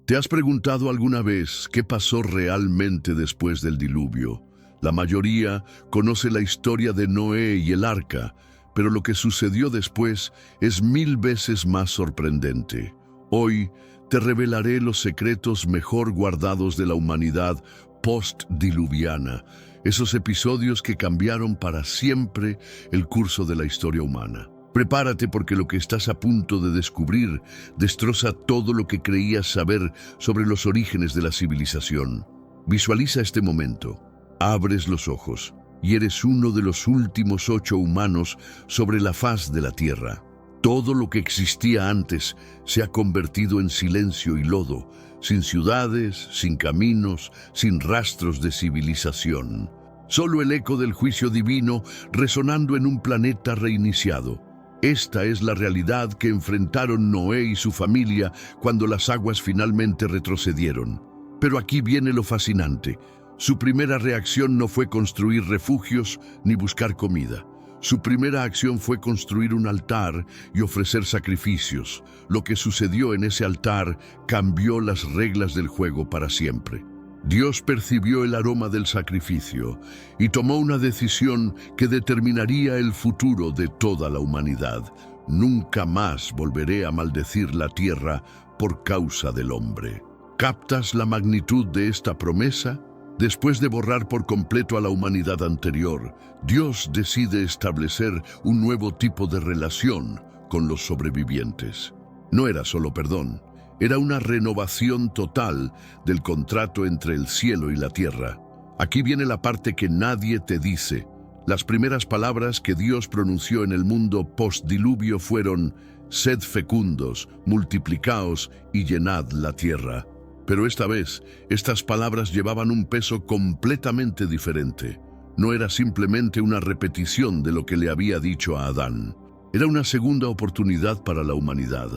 ¿Te has preguntado alguna vez qué pasó realmente después del diluvio? La mayoría conoce la historia de Noé y el arca, pero lo que sucedió después es 1000 veces más sorprendente. Hoy te revelaré los secretos mejor guardados de la humanidad post-diluviana, esos episodios que cambiaron para siempre el curso de la historia humana. Prepárate porque lo que estás a punto de descubrir destroza todo lo que creías saber sobre los orígenes de la civilización. Visualiza este momento. Abres los ojos y eres uno de los últimos 8 humanos sobre la faz de la Tierra. Todo lo que existía antes se ha convertido en silencio y lodo, sin ciudades, sin caminos, sin rastros de civilización. Solo el eco del juicio divino resonando en un planeta reiniciado. Esta es la realidad que enfrentaron Noé y su familia cuando las aguas finalmente retrocedieron. Pero aquí viene lo fascinante. Su primera reacción no fue construir refugios ni buscar comida. Su primera acción fue construir un altar y ofrecer sacrificios. Lo que sucedió en ese altar cambió las reglas del juego para siempre. Dios percibió el aroma del sacrificio y tomó una decisión que determinaría el futuro de toda la humanidad. Nunca más volveré a maldecir la tierra por causa del hombre. ¿Captas la magnitud de esta promesa? Después de borrar por completo a la humanidad anterior, Dios decide establecer un nuevo tipo de relación con los sobrevivientes. No era solo perdón, era una renovación total del contrato entre el cielo y la tierra. Aquí viene la parte que nadie te dice. Las primeras palabras que Dios pronunció en el mundo postdiluvio fueron: «Sed fecundos, multiplicaos y llenad la tierra». Pero esta vez, estas palabras llevaban un peso completamente diferente. No era simplemente una repetición de lo que le había dicho a Adán. Era una segunda oportunidad para la humanidad,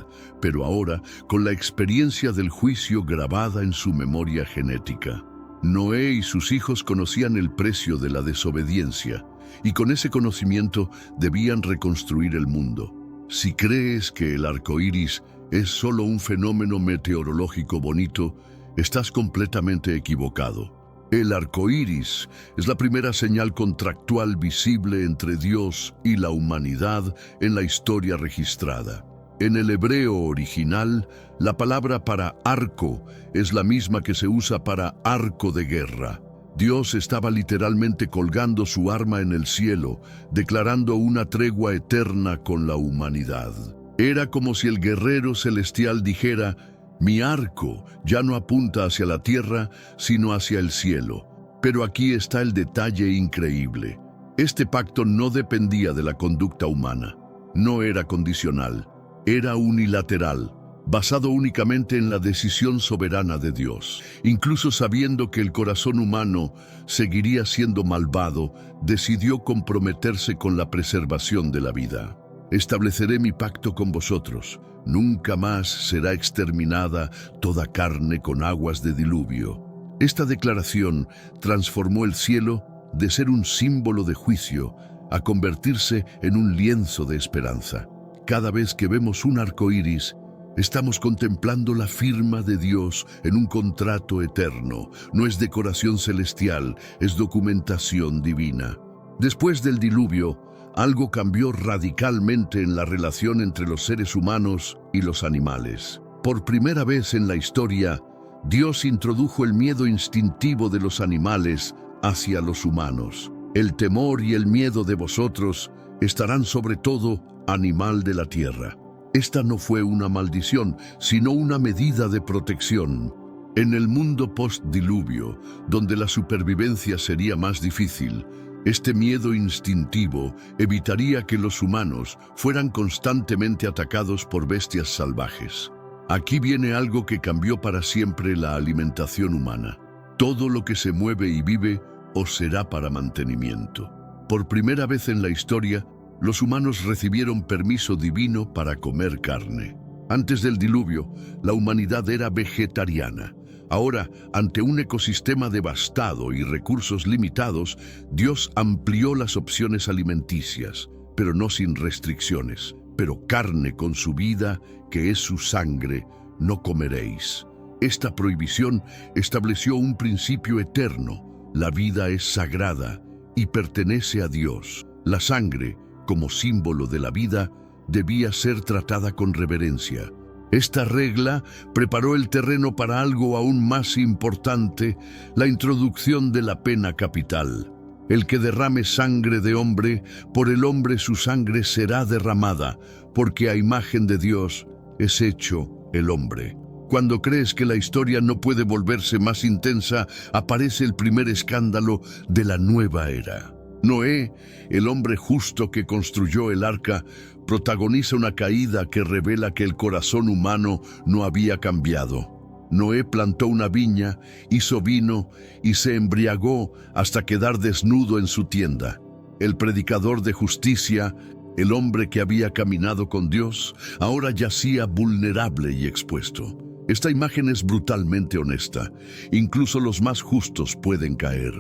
pero ahora con la experiencia del juicio grabada en su memoria genética. Noé y sus hijos conocían el precio de la desobediencia, y con ese conocimiento debían reconstruir el mundo. Si crees que el arco iris es solo un fenómeno meteorológico bonito, estás completamente equivocado. El arco iris es la primera señal contractual visible entre Dios y la humanidad en la historia registrada. En el hebreo original, la palabra para arco es la misma que se usa para arco de guerra. Dios estaba literalmente colgando su arma en el cielo, declarando una tregua eterna con la humanidad. Era como si el guerrero celestial dijera: «Mi arco ya no apunta hacia la tierra, sino hacia el cielo». Pero aquí está el detalle increíble. Este pacto no dependía de la conducta humana. No era condicional. Era unilateral, basado únicamente en la decisión soberana de Dios. Incluso sabiendo que el corazón humano seguiría siendo malvado, decidió comprometerse con la preservación de la vida. «Estableceré mi pacto con vosotros. Nunca más será exterminada toda carne con aguas de diluvio». Esta declaración transformó el cielo de ser un símbolo de juicio a convertirse en un lienzo de esperanza. Cada vez que vemos un arco iris, estamos contemplando la firma de Dios en un contrato eterno. No es decoración celestial, es documentación divina. Después del diluvio, algo cambió radicalmente en la relación entre los seres humanos y los animales. Por primera vez en la historia, Dios introdujo el miedo instintivo de los animales hacia los humanos. «El temor y el miedo de vosotros estarán sobre todo animal de la tierra». Esta no fue una maldición, sino una medida de protección. En el mundo post-diluvio, donde la supervivencia sería más difícil, este miedo instintivo evitaría que los humanos fueran constantemente atacados por bestias salvajes. Aquí viene algo que cambió para siempre la alimentación humana. Todo lo que se mueve y vive os será para mantenimiento. Por primera vez en la historia, los humanos recibieron permiso divino para comer carne. Antes del diluvio, la humanidad era vegetariana. Ahora, ante un ecosistema devastado y recursos limitados, Dios amplió las opciones alimenticias, pero no sin restricciones. «Pero carne con su vida, que es su sangre, no comeréis». Esta prohibición estableció un principio eterno: la vida es sagrada y pertenece a Dios. La sangre, como símbolo de la vida, debía ser tratada con reverencia. Esta regla preparó el terreno para algo aún más importante: la introducción de la pena capital. El que derrame sangre de hombre, por el hombre su sangre será derramada, porque a imagen de Dios es hecho el hombre. Cuando crees que la historia no puede volverse más intensa, aparece el primer escándalo de la nueva era. Noé, el hombre justo que construyó el arca, protagoniza una caída que revela que el corazón humano no había cambiado. Noé plantó una viña, hizo vino y se embriagó hasta quedar desnudo en su tienda. El predicador de justicia, el hombre que había caminado con Dios, ahora yacía vulnerable y expuesto. Esta imagen es brutalmente honesta. Incluso los más justos pueden caer.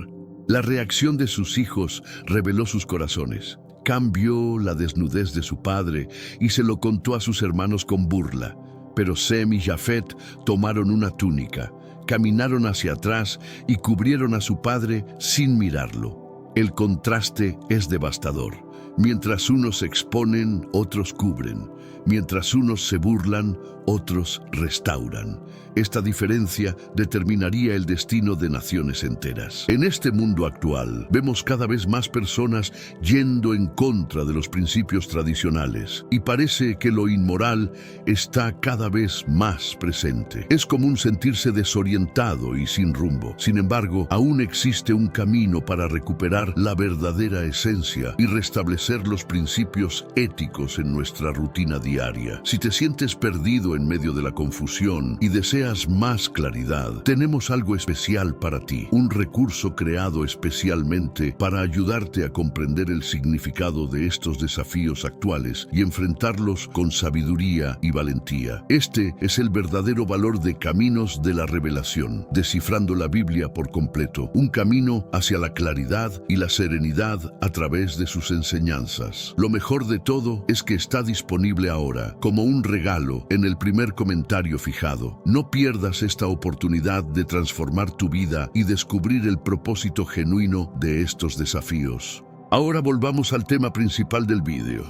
La reacción de sus hijos reveló sus corazones. Cam vio la desnudez de su padre y se lo contó a sus hermanos con burla. Pero Sem y Jafet tomaron una túnica, caminaron hacia atrás y cubrieron a su padre sin mirarlo. El contraste es devastador. Mientras unos se exponen, otros cubren. Mientras unos se burlan, otros restauran. Esta diferencia determinaría el destino de naciones enteras. En este mundo actual, vemos cada vez más personas yendo en contra de los principios tradicionales, y parece que lo inmoral está cada vez más presente. Es común sentirse desorientado y sin rumbo. Sin embargo, aún existe un camino para recuperar la verdadera esencia y restablecer los principios éticos en nuestra rutina diaria. Si te sientes perdido en medio de la confusión y deseas más claridad, tenemos algo especial para ti, un recurso creado especialmente para ayudarte a comprender el significado de estos desafíos actuales y enfrentarlos con sabiduría y valentía. Este es el verdadero valor de Caminos de la Revelación, descifrando la Biblia por completo, un camino hacia la claridad y la serenidad a través de sus enseñanzas. Lo mejor de todo es que está disponible ahora, como un regalo, en el primer comentario fijado. No pierdas esta oportunidad de transformar tu vida y descubrir el propósito genuino de estos desafíos. Ahora volvamos al tema principal del vídeo.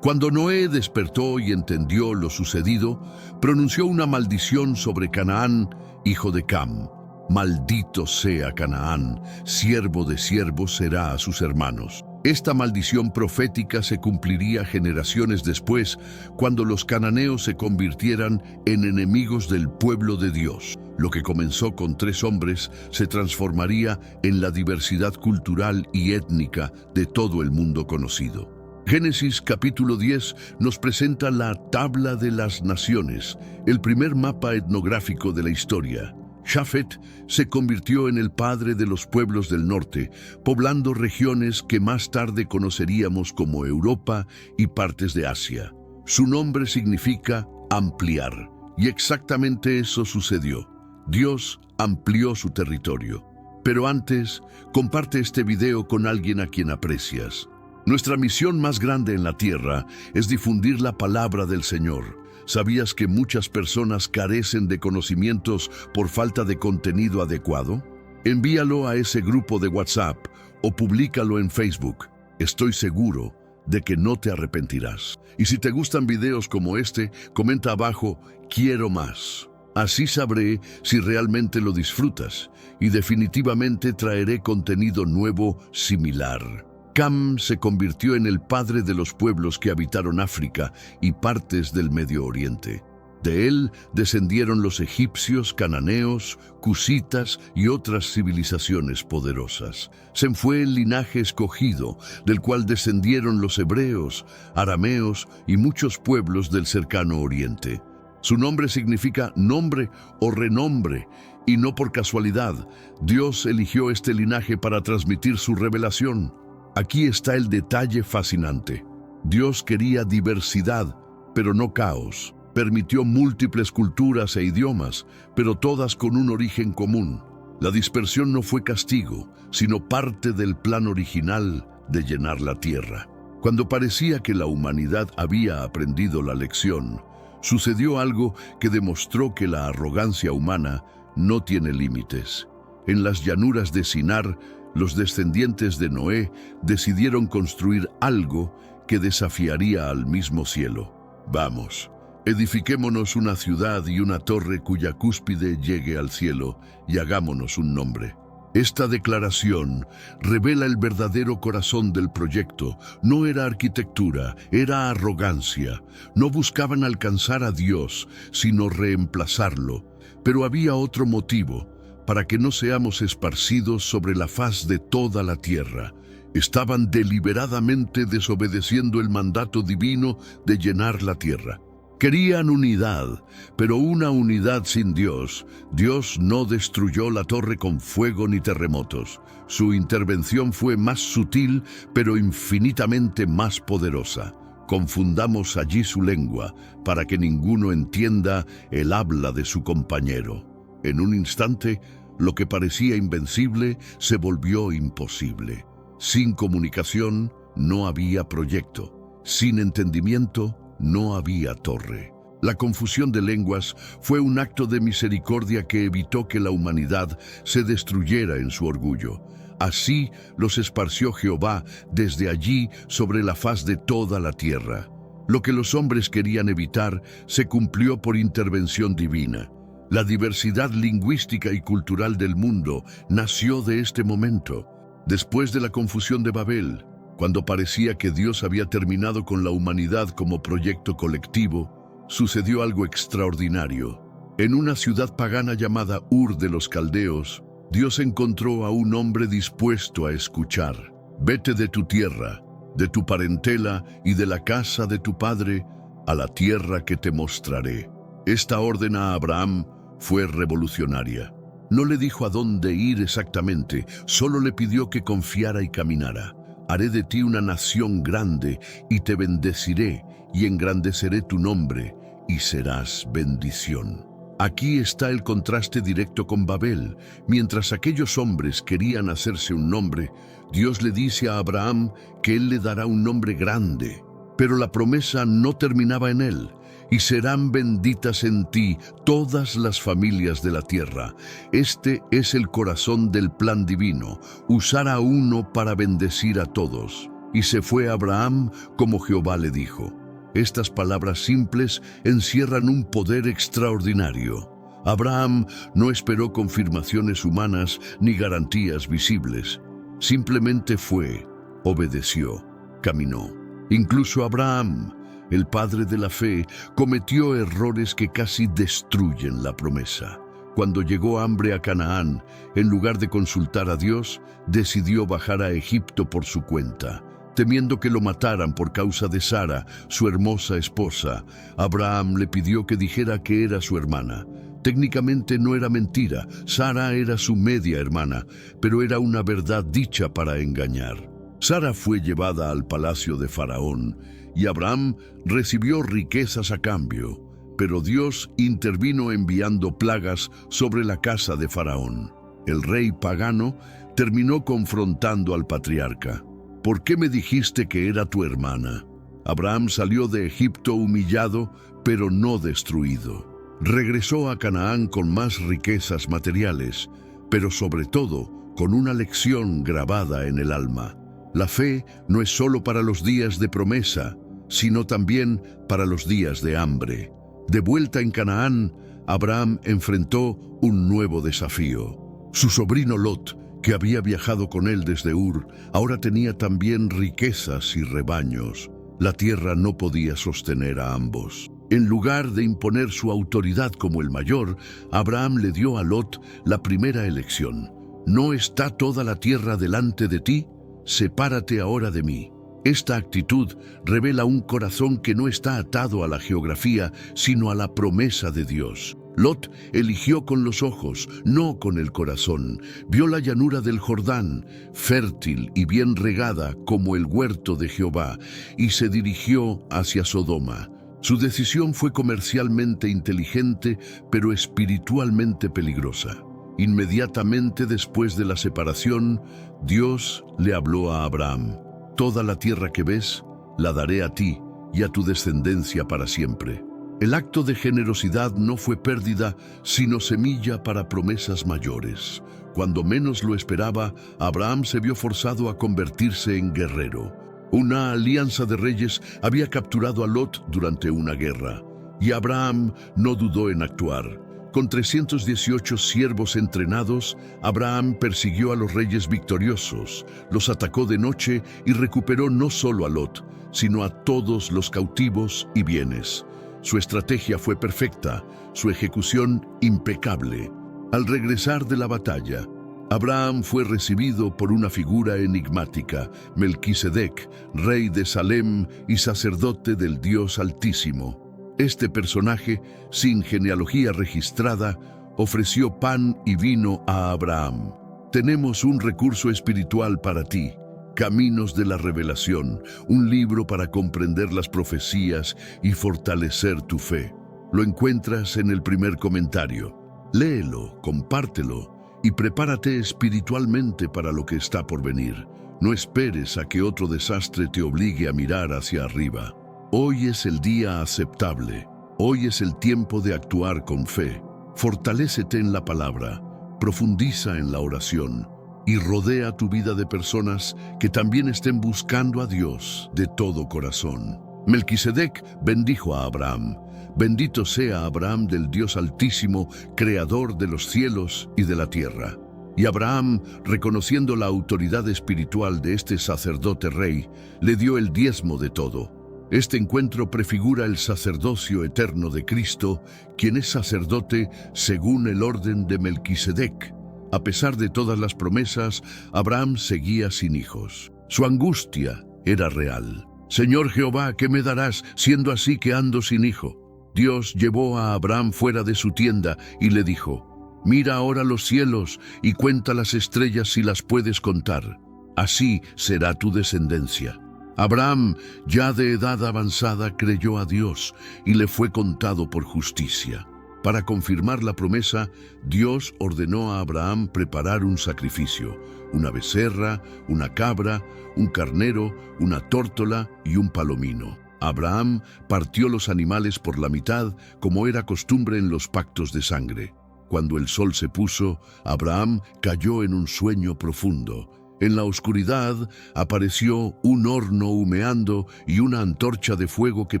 Cuando Noé despertó y entendió lo sucedido, pronunció una maldición sobre Canaán, hijo de Cam. Maldito sea Canaán, siervo de siervos será a sus hermanos. Esta maldición profética se cumpliría generaciones después, cuando los cananeos se convirtieran en enemigos del pueblo de Dios. Lo que comenzó con 3 hombres se transformaría en la diversidad cultural y étnica de todo el mundo conocido. Génesis capítulo 10 nos presenta la Tabla de las Naciones, el primer mapa etnográfico de la historia. Jafet se convirtió en el padre de los pueblos del norte, poblando regiones que más tarde conoceríamos como Europa y partes de Asia. Su nombre significa ampliar, y exactamente eso sucedió. Dios amplió su territorio. Pero antes, comparte este video con alguien a quien aprecias. Nuestra misión más grande en la tierra es difundir la palabra del Señor. ¿Sabías que muchas personas carecen de conocimientos por falta de contenido adecuado? Envíalo a ese grupo de WhatsApp o públicalo en Facebook. Estoy seguro de que no te arrepentirás. Y si te gustan videos como este, comenta abajo, quiero más. Así sabré si realmente lo disfrutas y definitivamente traeré contenido nuevo similar. Cam se convirtió en el padre de los pueblos que habitaron África y partes del Medio Oriente. De él descendieron los egipcios, cananeos, cusitas y otras civilizaciones poderosas. Sem fue el linaje escogido, del cual descendieron los hebreos, arameos y muchos pueblos del cercano Oriente. Su nombre significa nombre o renombre, y no por casualidad. Dios eligió este linaje para transmitir su revelación. Aquí está el detalle fascinante. Dios quería diversidad, pero no caos. Permitió múltiples culturas e idiomas, pero todas con un origen común. La dispersión no fue castigo, sino parte del plan original de llenar la tierra. Cuando parecía que la humanidad había aprendido la lección, sucedió algo que demostró que la arrogancia humana no tiene límites. En las llanuras de Sinar, los descendientes de Noé decidieron construir algo que desafiaría al mismo cielo. Vamos, edifiquémonos una ciudad y una torre cuya cúspide llegue al cielo y hagámonos un nombre. Esta declaración revela el verdadero corazón del proyecto. No era arquitectura, era arrogancia. No buscaban alcanzar a Dios, sino reemplazarlo. Pero había otro motivo: para que no seamos esparcidos sobre la faz de toda la tierra. Estaban deliberadamente desobedeciendo el mandato divino de llenar la tierra. Querían unidad, pero una unidad sin Dios. Dios no destruyó la torre con fuego ni terremotos. Su intervención fue más sutil, pero infinitamente más poderosa. Confundamos allí su lengua, para que ninguno entienda el habla de su compañero. En un instante, lo que parecía invencible se volvió imposible. Sin comunicación, no había proyecto. Sin entendimiento, no había torre. La confusión de lenguas fue un acto de misericordia que evitó que la humanidad se destruyera en su orgullo. Así los esparció Jehová desde allí sobre la faz de toda la tierra. Lo que los hombres querían evitar se cumplió por intervención divina. La diversidad lingüística y cultural del mundo nació de este momento. Después de la confusión de Babel, cuando parecía que Dios había terminado con la humanidad como proyecto colectivo, sucedió algo extraordinario. En una ciudad pagana llamada Ur de los Caldeos, Dios encontró a un hombre dispuesto a escuchar. Vete de tu tierra, de tu parentela y de la casa de tu padre, a la tierra que te mostraré. Esta orden a Abraham fue revolucionaria. No le dijo a dónde ir exactamente, solo le pidió que confiara y caminara. Haré de ti una nación grande y te bendeciré y engrandeceré tu nombre y serás bendición. Aquí está el contraste directo con Babel. Mientras aquellos hombres querían hacerse un nombre, Dios le dice a Abraham que él le dará un nombre grande. Pero la promesa no terminaba en él. Y serán benditas en ti todas las familias de la tierra. Este es el corazón del plan divino, usar a uno para bendecir a todos. Y se fue Abraham como Jehová le dijo. Estas palabras simples encierran un poder extraordinario. Abraham no esperó confirmaciones humanas ni garantías visibles. Simplemente fue, obedeció, caminó. Incluso Abraham, el padre de la fe, cometió errores que casi destruyen la promesa. Cuando llegó hambre a Canaán, en lugar de consultar a Dios, decidió bajar a Egipto por su cuenta. Temiendo que lo mataran por causa de Sara, su hermosa esposa, Abraham le pidió que dijera que era su hermana. Técnicamente no era mentira, Sara era su media hermana, pero era una verdad dicha para engañar. Sara fue llevada al palacio de Faraón, y Abraham recibió riquezas a cambio, pero Dios intervino enviando plagas sobre la casa de Faraón. El rey pagano terminó confrontando al patriarca. ¿Por qué me dijiste que era tu hermana? Abraham salió de Egipto humillado, pero no destruido. Regresó a Canaán con más riquezas materiales, pero sobre todo con una lección grabada en el alma. La fe no es solo para los días de promesa, sino también para los días de hambre. De vuelta en Canaán, Abraham enfrentó un nuevo desafío. Su sobrino Lot, que había viajado con él desde Ur, ahora tenía también riquezas y rebaños. La tierra no podía sostener a ambos. En lugar de imponer su autoridad como el mayor, Abraham le dio a Lot la primera elección. ¿No está toda la tierra delante de ti? Sepárate ahora de mí. Esta actitud revela un corazón que no está atado a la geografía, sino a la promesa de Dios. Lot eligió con los ojos, no con el corazón. Vio la llanura del Jordán, fértil y bien regada como el huerto de Jehová, y se dirigió hacia Sodoma. Su decisión fue comercialmente inteligente, pero espiritualmente peligrosa. Inmediatamente después de la separación, Dios le habló a Abraham. Toda la tierra que ves, la daré a ti y a tu descendencia para siempre. El acto de generosidad no fue pérdida, sino semilla para promesas mayores. Cuando menos lo esperaba, Abraham se vio forzado a convertirse en guerrero. Una alianza de reyes había capturado a Lot durante una guerra, y Abraham no dudó en actuar. Con 318 siervos entrenados, Abraham persiguió a los reyes victoriosos, los atacó de noche y recuperó no solo a Lot, sino a todos los cautivos y bienes. Su estrategia fue perfecta, su ejecución impecable. Al regresar de la batalla, Abraham fue recibido por una figura enigmática, Melquisedec, rey de Salem y sacerdote del Dios Altísimo. Este personaje, sin genealogía registrada, ofreció pan y vino a Abraham. Tenemos un recurso espiritual para ti. Caminos de la Revelación, un libro para comprender las profecías y fortalecer tu fe. Lo encuentras en el primer comentario. Léelo, compártelo y prepárate espiritualmente para lo que está por venir. No esperes a que otro desastre te obligue a mirar hacia arriba. Hoy es el día aceptable. Hoy es el tiempo de actuar con fe. Fortalécete en la palabra, profundiza en la oración y rodea tu vida de personas que también estén buscando a Dios de todo corazón. Melquisedec bendijo a Abraham. Bendito sea Abraham del Dios Altísimo, creador de los cielos y de la tierra. Y Abraham, reconociendo la autoridad espiritual de este sacerdote rey, le dio el diezmo de todo. Este encuentro prefigura el sacerdocio eterno de Cristo, quien es sacerdote según el orden de Melquisedec. A pesar de todas las promesas, Abraham seguía sin hijos. Su angustia era real. Señor Jehová, ¿qué me darás, siendo así que ando sin hijo? Dios llevó a Abraham fuera de su tienda y le dijo: mira ahora los cielos y cuenta las estrellas si las puedes contar. Así será tu descendencia. Abraham, ya de edad avanzada, creyó a Dios y le fue contado por justicia. Para confirmar la promesa, Dios ordenó a Abraham preparar un sacrificio: una becerra, una cabra, un carnero, una tórtola y un palomino. Abraham partió los animales por la mitad, como era costumbre en los pactos de sangre. Cuando el sol se puso, Abraham cayó en un sueño profundo. En la oscuridad apareció un horno humeando y una antorcha de fuego que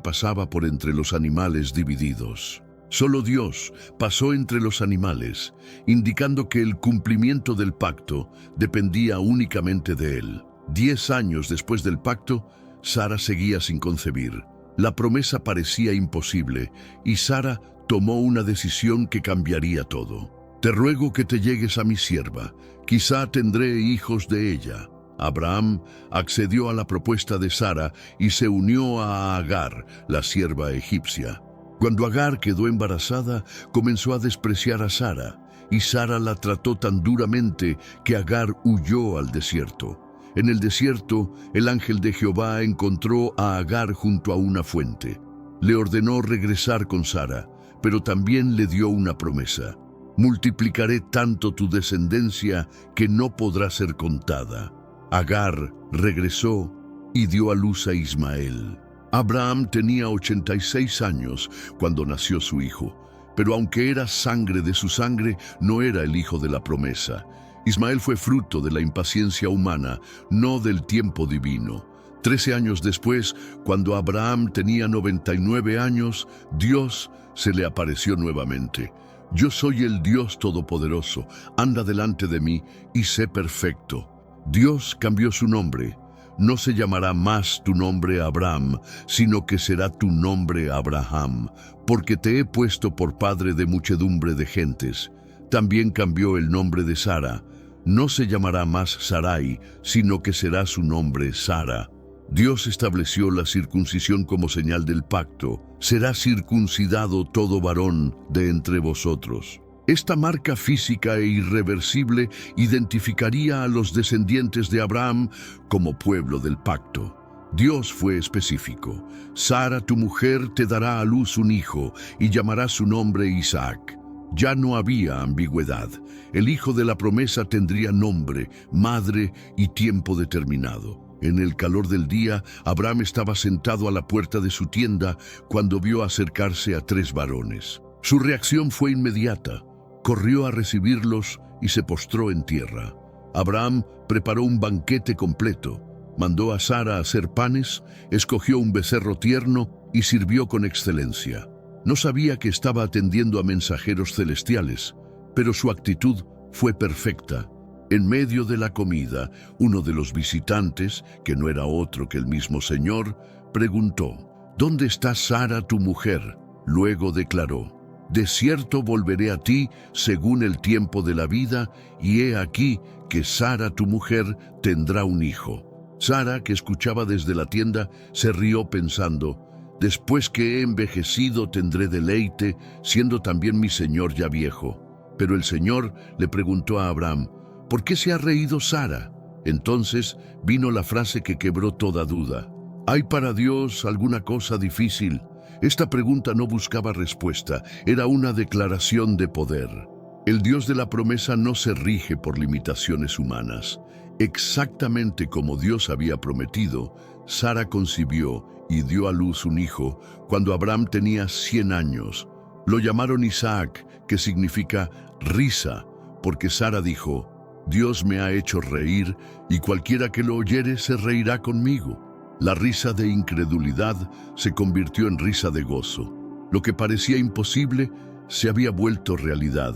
pasaba por entre los animales divididos. Solo Dios pasó entre los animales, indicando que el cumplimiento del pacto dependía únicamente de él. 10 años después del pacto, Sara seguía sin concebir. La promesa parecía imposible y Sara tomó una decisión que cambiaría todo. Te ruego que te llegues a mi sierva, quizá tendré hijos de ella. Abraham accedió a la propuesta de Sara y se unió a Agar, la sierva egipcia. Cuando Agar quedó embarazada, comenzó a despreciar a Sara, y Sara la trató tan duramente que Agar huyó al desierto. En el desierto, el ángel de Jehová encontró a Agar junto a una fuente. Le ordenó regresar con Sara, pero también le dio una promesa: multiplicaré tanto tu descendencia que no podrá ser contada. Agar regresó y dio a luz a Ismael. Abraham tenía 86 años cuando nació su hijo, pero aunque era sangre de su sangre, no era el hijo de la promesa. Ismael fue fruto de la impaciencia humana, no del tiempo divino. 13 años después, cuando Abraham tenía 99 años, Dios se le apareció nuevamente. Yo soy el Dios Todopoderoso, anda delante de mí y sé perfecto. Dios cambió su nombre. No se llamará más tu nombre Abraham, sino que será tu nombre Abraham, porque te he puesto por padre de muchedumbre de gentes. También cambió el nombre de Sara. No se llamará más Sarai, sino que será su nombre Sara. Dios estableció la circuncisión como señal del pacto. Será circuncidado todo varón de entre vosotros. Esta marca física e irreversible identificaría a los descendientes de Abraham como pueblo del pacto. Dios fue específico. Sara, tu mujer, te dará a luz un hijo y llamará su nombre Isaac. Ya no había ambigüedad. El hijo de la promesa tendría nombre, madre y tiempo determinado. En el calor del día, Abraham estaba sentado a la puerta de su tienda cuando vio acercarse a 3 varones. Su reacción fue inmediata. Corrió a recibirlos y se postró en tierra. Abraham preparó un banquete completo. Mandó a Sara a hacer panes, escogió un becerro tierno y sirvió con excelencia. No sabía que estaba atendiendo a mensajeros celestiales, pero su actitud fue perfecta. En medio de la comida, uno de los visitantes, que no era otro que el mismo Señor, preguntó: «¿Dónde está Sara, tu mujer?». Luego declaró: «De cierto volveré a ti según el tiempo de la vida, y he aquí que Sara, tu mujer, tendrá un hijo». Sara, que escuchaba desde la tienda, se rió pensando: «Después que he envejecido tendré deleite, siendo también mi señor ya viejo». Pero el Señor le preguntó a Abraham: «¿Por qué se ha reído Sara?». Entonces vino la frase que quebró toda duda: «¿Hay para Dios alguna cosa difícil?». Esta pregunta no buscaba respuesta, era una declaración de poder. El Dios de la promesa no se rige por limitaciones humanas. Exactamente como Dios había prometido, Sara concibió y dio a luz un hijo cuando Abraham tenía 100 años. Lo llamaron Isaac, que significa risa, porque Sara dijo: «Dios me ha hecho reír, y cualquiera que lo oyere se reirá conmigo». La risa de incredulidad se convirtió en risa de gozo. Lo que parecía imposible se había vuelto realidad.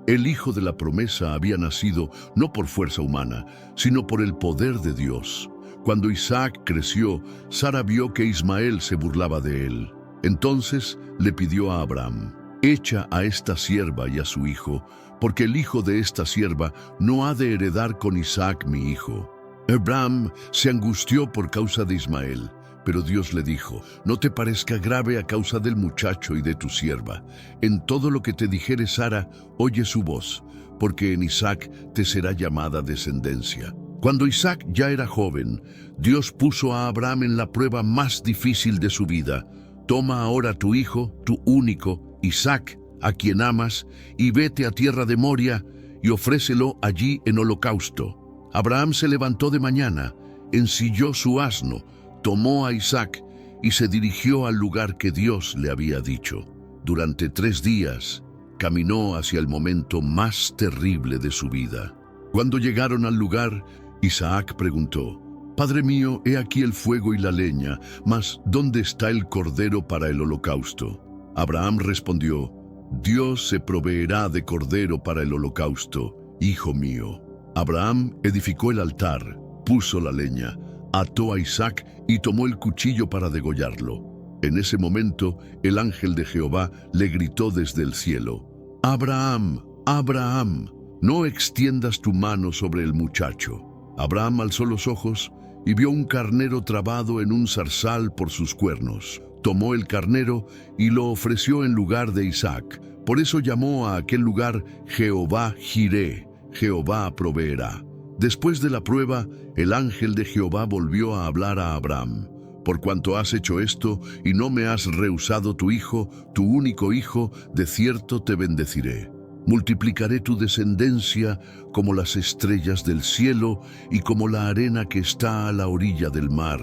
El hijo de la promesa había nacido no por fuerza humana, sino por el poder de Dios. Cuando Isaac creció, Sara vio que Ismael se burlaba de él. Entonces le pidió a Abraham: «Echa a esta sierva y a su hijo, porque el hijo de esta sierva no ha de heredar con Isaac mi hijo». Abraham se angustió por causa de Ismael, pero Dios le dijo: «No te parezca grave a causa del muchacho y de tu sierva. En todo lo que te dijere Sara, oye su voz, porque en Isaac te será llamada descendencia». Cuando Isaac ya era joven, Dios puso a Abraham en la prueba más difícil de su vida. «Toma ahora tu hijo, tu único, Isaac, a quien amas, y vete a tierra de Moria, y ofrécelo allí en holocausto». Abraham se levantó de mañana, ensilló su asno, tomó a Isaac y se dirigió al lugar que Dios le había dicho. Durante 3 días caminó hacia el momento más terrible de su vida. Cuando llegaron al lugar, Isaac preguntó: «Padre mío, he aquí el fuego y la leña, mas ¿dónde está el cordero para el holocausto?». Abraham respondió: «Dios se proveerá de cordero para el holocausto, hijo mío». Abraham edificó el altar, puso la leña, ató a Isaac y tomó el cuchillo para degollarlo. En ese momento, el ángel de Jehová le gritó desde el cielo: «Abraham, Abraham, no extiendas tu mano sobre el muchacho». Abraham alzó los ojos y vio un carnero trabado en un zarzal por sus cuernos. Tomó el carnero y lo ofreció en lugar de Isaac. Por eso llamó a aquel lugar Jehová Jireh: Jehová proveerá. Después de la prueba, el ángel de Jehová volvió a hablar a Abraham: «Por cuanto has hecho esto y no me has rehusado tu hijo, tu único hijo, de cierto te bendeciré. Multiplicaré tu descendencia como las estrellas del cielo y como la arena que está a la orilla del mar,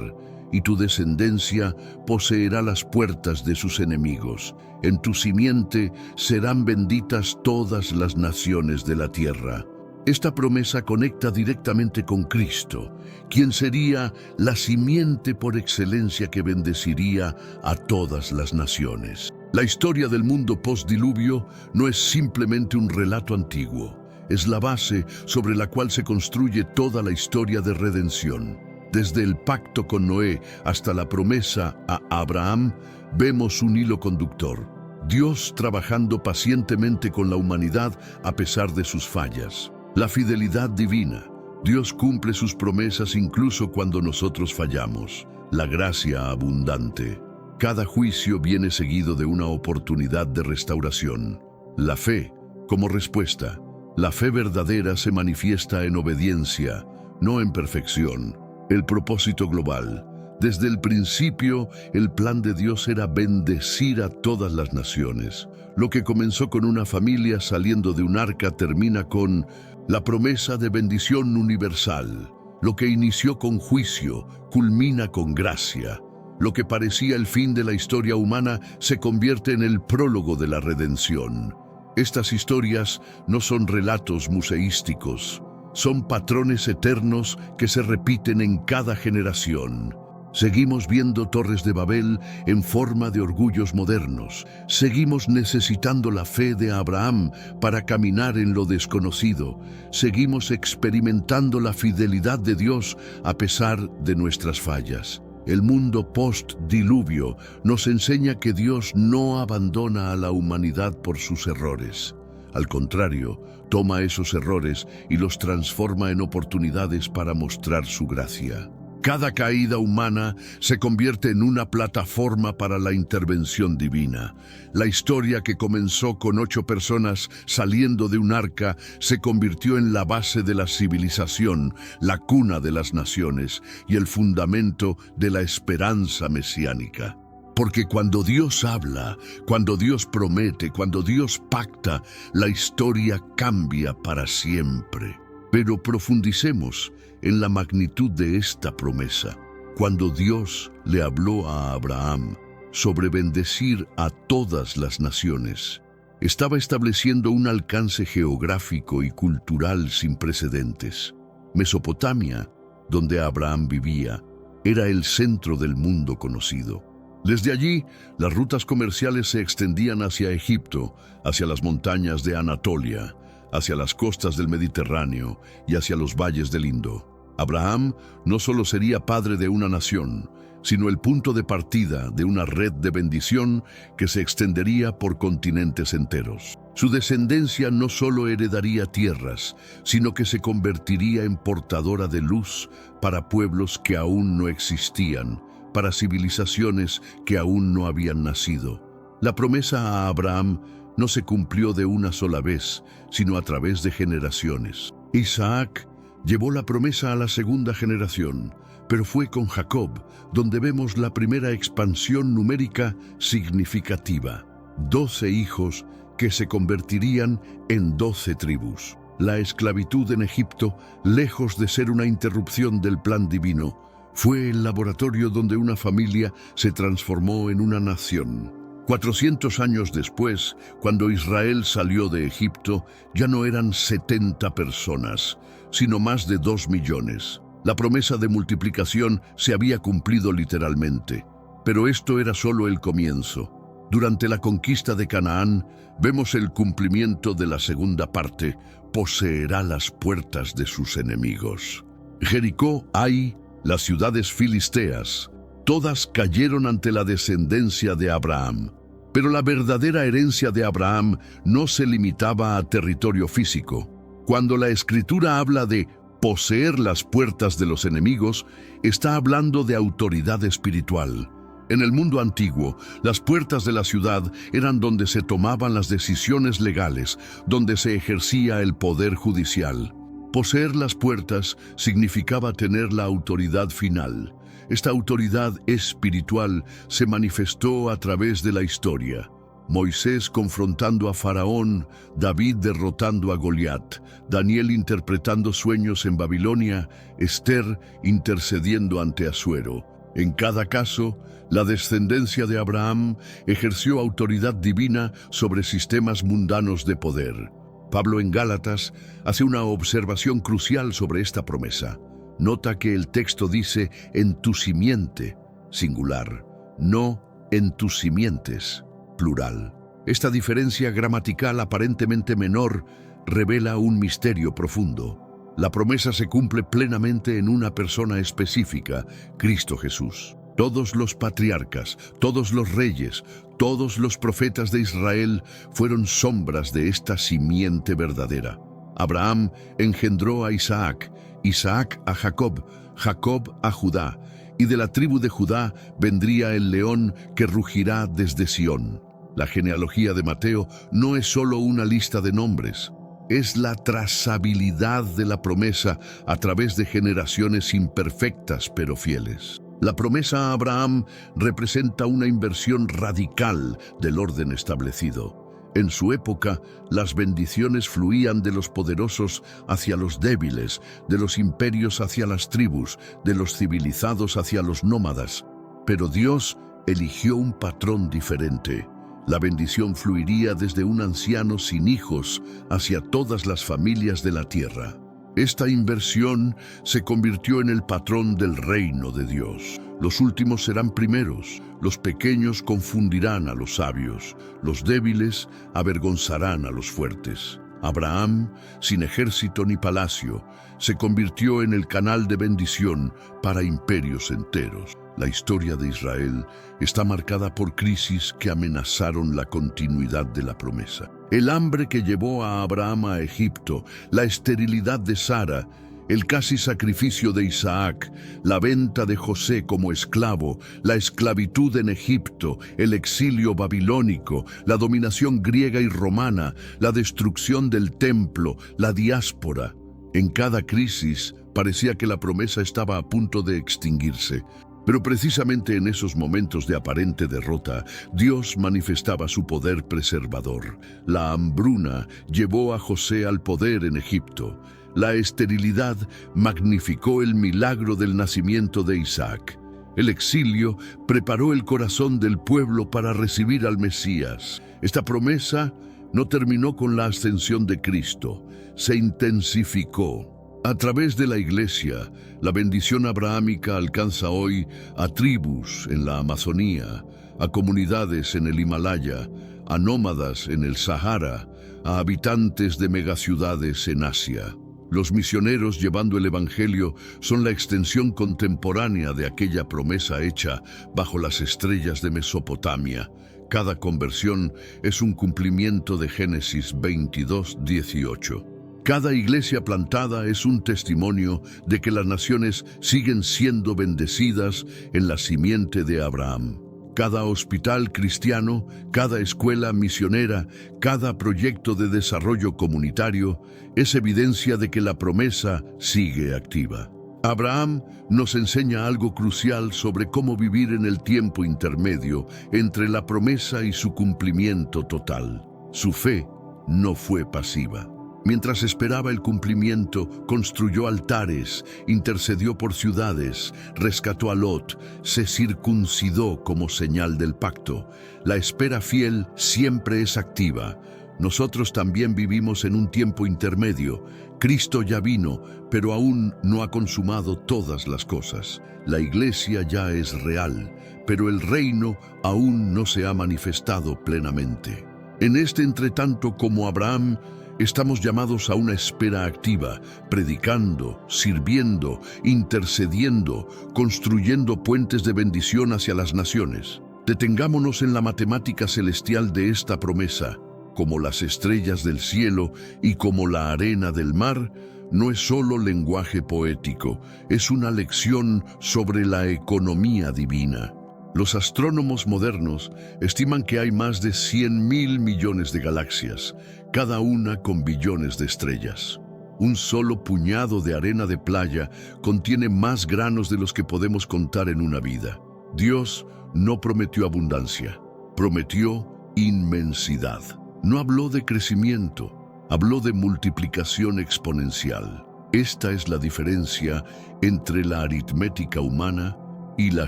y tu descendencia poseerá las puertas de sus enemigos. En tu simiente serán benditas todas las naciones de la tierra». Esta promesa conecta directamente con Cristo, quien sería la simiente por excelencia que bendeciría a todas las naciones. La historia del mundo postdiluvio no es simplemente un relato antiguo, es la base sobre la cual se construye toda la historia de redención. Desde el pacto con Noé hasta la promesa a Abraham, vemos un hilo conductor: Dios trabajando pacientemente con la humanidad a pesar de sus fallas. La fidelidad divina. Dios cumple sus promesas incluso cuando nosotros fallamos. La gracia abundante. Cada juicio viene seguido de una oportunidad de restauración. La fe, como respuesta. La fe verdadera se manifiesta en obediencia, no en perfección. El propósito global. Desde el principio, el plan de Dios era bendecir a todas las naciones. Lo que comenzó con una familia saliendo de un arca termina con la promesa de bendición universal. Lo que inició con juicio culmina con gracia. Lo que parecía el fin de la historia humana se convierte en el prólogo de la redención. Estas historias no son relatos museísticos, son patrones eternos que se repiten en cada generación. Seguimos viendo Torres de Babel en forma de orgullos modernos. Seguimos necesitando la fe de Abraham para caminar en lo desconocido. Seguimos experimentando la fidelidad de Dios a pesar de nuestras fallas. El mundo post-diluvio nos enseña que Dios no abandona a la humanidad por sus errores. Al contrario, toma esos errores y los transforma en oportunidades para mostrar su gracia. Cada caída humana se convierte en una plataforma para la intervención divina. La historia que comenzó con 8 personas saliendo de un arca se convirtió en la base de la civilización, la cuna de las naciones y el fundamento de la esperanza mesiánica. Porque cuando Dios habla, cuando Dios promete, cuando Dios pacta, la historia cambia para siempre. Pero profundicemos en la magnitud de esta promesa. Cuando Dios le habló a Abraham sobre bendecir a todas las naciones, estaba estableciendo un alcance geográfico y cultural sin precedentes. Mesopotamia, donde Abraham vivía, era el centro del mundo conocido. Desde allí, las rutas comerciales se extendían hacia Egipto, hacia las montañas de Anatolia, hacia las costas del Mediterráneo y hacia los valles del Indo. Abraham no solo sería padre de una nación, sino el punto de partida de una red de bendición que se extendería por continentes enteros. Su descendencia no solo heredaría tierras, sino que se convertiría en portadora de luz para pueblos que aún no existían, para civilizaciones que aún no habían nacido. La promesa a Abraham no se cumplió de una sola vez, sino a través de generaciones. Isaac llevó la promesa a la segunda generación, pero fue con Jacob donde vemos la primera expansión numérica significativa. 12 hijos que se convertirían en 12 tribus. La esclavitud en Egipto, lejos de ser una interrupción del plan divino, fue el laboratorio donde una familia se transformó en una nación. 400 años después, cuando Israel salió de Egipto, ya no eran 70 personas, sino más de 2 millones. La promesa de multiplicación se había cumplido literalmente, pero esto era solo el comienzo. Durante la conquista de Canaán, vemos el cumplimiento de la segunda parte: poseerá las puertas de sus enemigos. Jericó, Ai, las ciudades filisteas, todas cayeron ante la descendencia de Abraham. Pero la verdadera herencia de Abraham no se limitaba a territorio físico. Cuando la Escritura habla de poseer las puertas de los enemigos, está hablando de autoridad espiritual. En el mundo antiguo, las puertas de la ciudad eran donde se tomaban las decisiones legales, donde se ejercía el poder judicial. Poseer las puertas significaba tener la autoridad final. Esta autoridad espiritual se manifestó a través de la historia. Moisés confrontando a Faraón, David derrotando a Goliat, Daniel interpretando sueños en Babilonia, Esther intercediendo ante Asuero. En cada caso, la descendencia de Abraham ejerció autoridad divina sobre sistemas mundanos de poder. Pablo en Gálatas hace una observación crucial sobre esta promesa. Nota que el texto dice en tu simiente, singular, no en tus simientes, plural. Esta diferencia gramatical aparentemente menor revela un misterio profundo. La promesa se cumple plenamente en una persona específica, Cristo Jesús. Todos los patriarcas, todos los reyes, todos los profetas de Israel fueron sombras de esta simiente verdadera. Abraham engendró a Isaac, Isaac a Jacob, Jacob a Judá, y de la tribu de Judá vendría el león que rugirá desde Sión. La genealogía de Mateo no es solo una lista de nombres, es la trazabilidad de la promesa a través de generaciones imperfectas pero fieles. La promesa a Abraham representa una inversión radical del orden establecido. En su época, las bendiciones fluían de los poderosos hacia los débiles, de los imperios hacia las tribus, de los civilizados hacia los nómadas. Pero Dios eligió un patrón diferente. La bendición fluiría desde un anciano sin hijos hacia todas las familias de la tierra. Esta inversión se convirtió en el patrón del reino de Dios. Los últimos serán primeros, los pequeños confundirán a los sabios, los débiles avergonzarán a los fuertes. Abraham, sin ejército ni palacio, se convirtió en el canal de bendición para imperios enteros. La historia de Israel está marcada por crisis que amenazaron la continuidad de la promesa. El hambre que llevó a Abraham a Egipto, la esterilidad de Sara, el casi sacrificio de Isaac, la venta de José como esclavo, la esclavitud en Egipto, el exilio babilónico, la dominación griega y romana, la destrucción del templo, la diáspora. En cada crisis parecía que la promesa estaba a punto de extinguirse. Pero precisamente en esos momentos de aparente derrota, Dios manifestaba su poder preservador. La hambruna llevó a José al poder en Egipto. La esterilidad magnificó el milagro del nacimiento de Isaac. El exilio preparó el corazón del pueblo para recibir al Mesías. Esta promesa no terminó con la ascensión de Cristo, se intensificó. A través de la Iglesia, la bendición abrahámica alcanza hoy a tribus en la Amazonía, a comunidades en el Himalaya, a nómadas en el Sahara, a habitantes de megaciudades en Asia. Los misioneros llevando el Evangelio son la extensión contemporánea de aquella promesa hecha bajo las estrellas de Mesopotamia. Cada conversión es un cumplimiento de Génesis 22:18. Cada iglesia plantada es un testimonio de que las naciones siguen siendo bendecidas en la simiente de Abraham. Cada hospital cristiano, cada escuela misionera, cada proyecto de desarrollo comunitario es evidencia de que la promesa sigue activa. Abraham nos enseña algo crucial sobre cómo vivir en el tiempo intermedio entre la promesa y su cumplimiento total. Su fe no fue pasiva. Mientras esperaba el cumplimiento, construyó altares, intercedió por ciudades, rescató a Lot, se circuncidó como señal del pacto. La espera fiel siempre es activa. Nosotros también vivimos en un tiempo intermedio. Cristo ya vino, pero aún no ha consumado todas las cosas. La iglesia ya es real, pero el reino aún no se ha manifestado plenamente. En este entretanto, como Abraham, estamos llamados a una espera activa, predicando, sirviendo, intercediendo, construyendo puentes de bendición hacia las naciones. Detengámonos en la matemática celestial de esta promesa. Como las estrellas del cielo y como la arena del mar, no es solo lenguaje poético, es una lección sobre la economía divina. Los astrónomos modernos estiman que hay más de 100.000 millones de galaxias, cada una con billones de estrellas. Un solo puñado de arena de playa contiene más granos de los que podemos contar en una vida. Dios no prometió abundancia, prometió inmensidad. No habló de crecimiento, habló de multiplicación exponencial. Esta es la diferencia entre la aritmética humana y la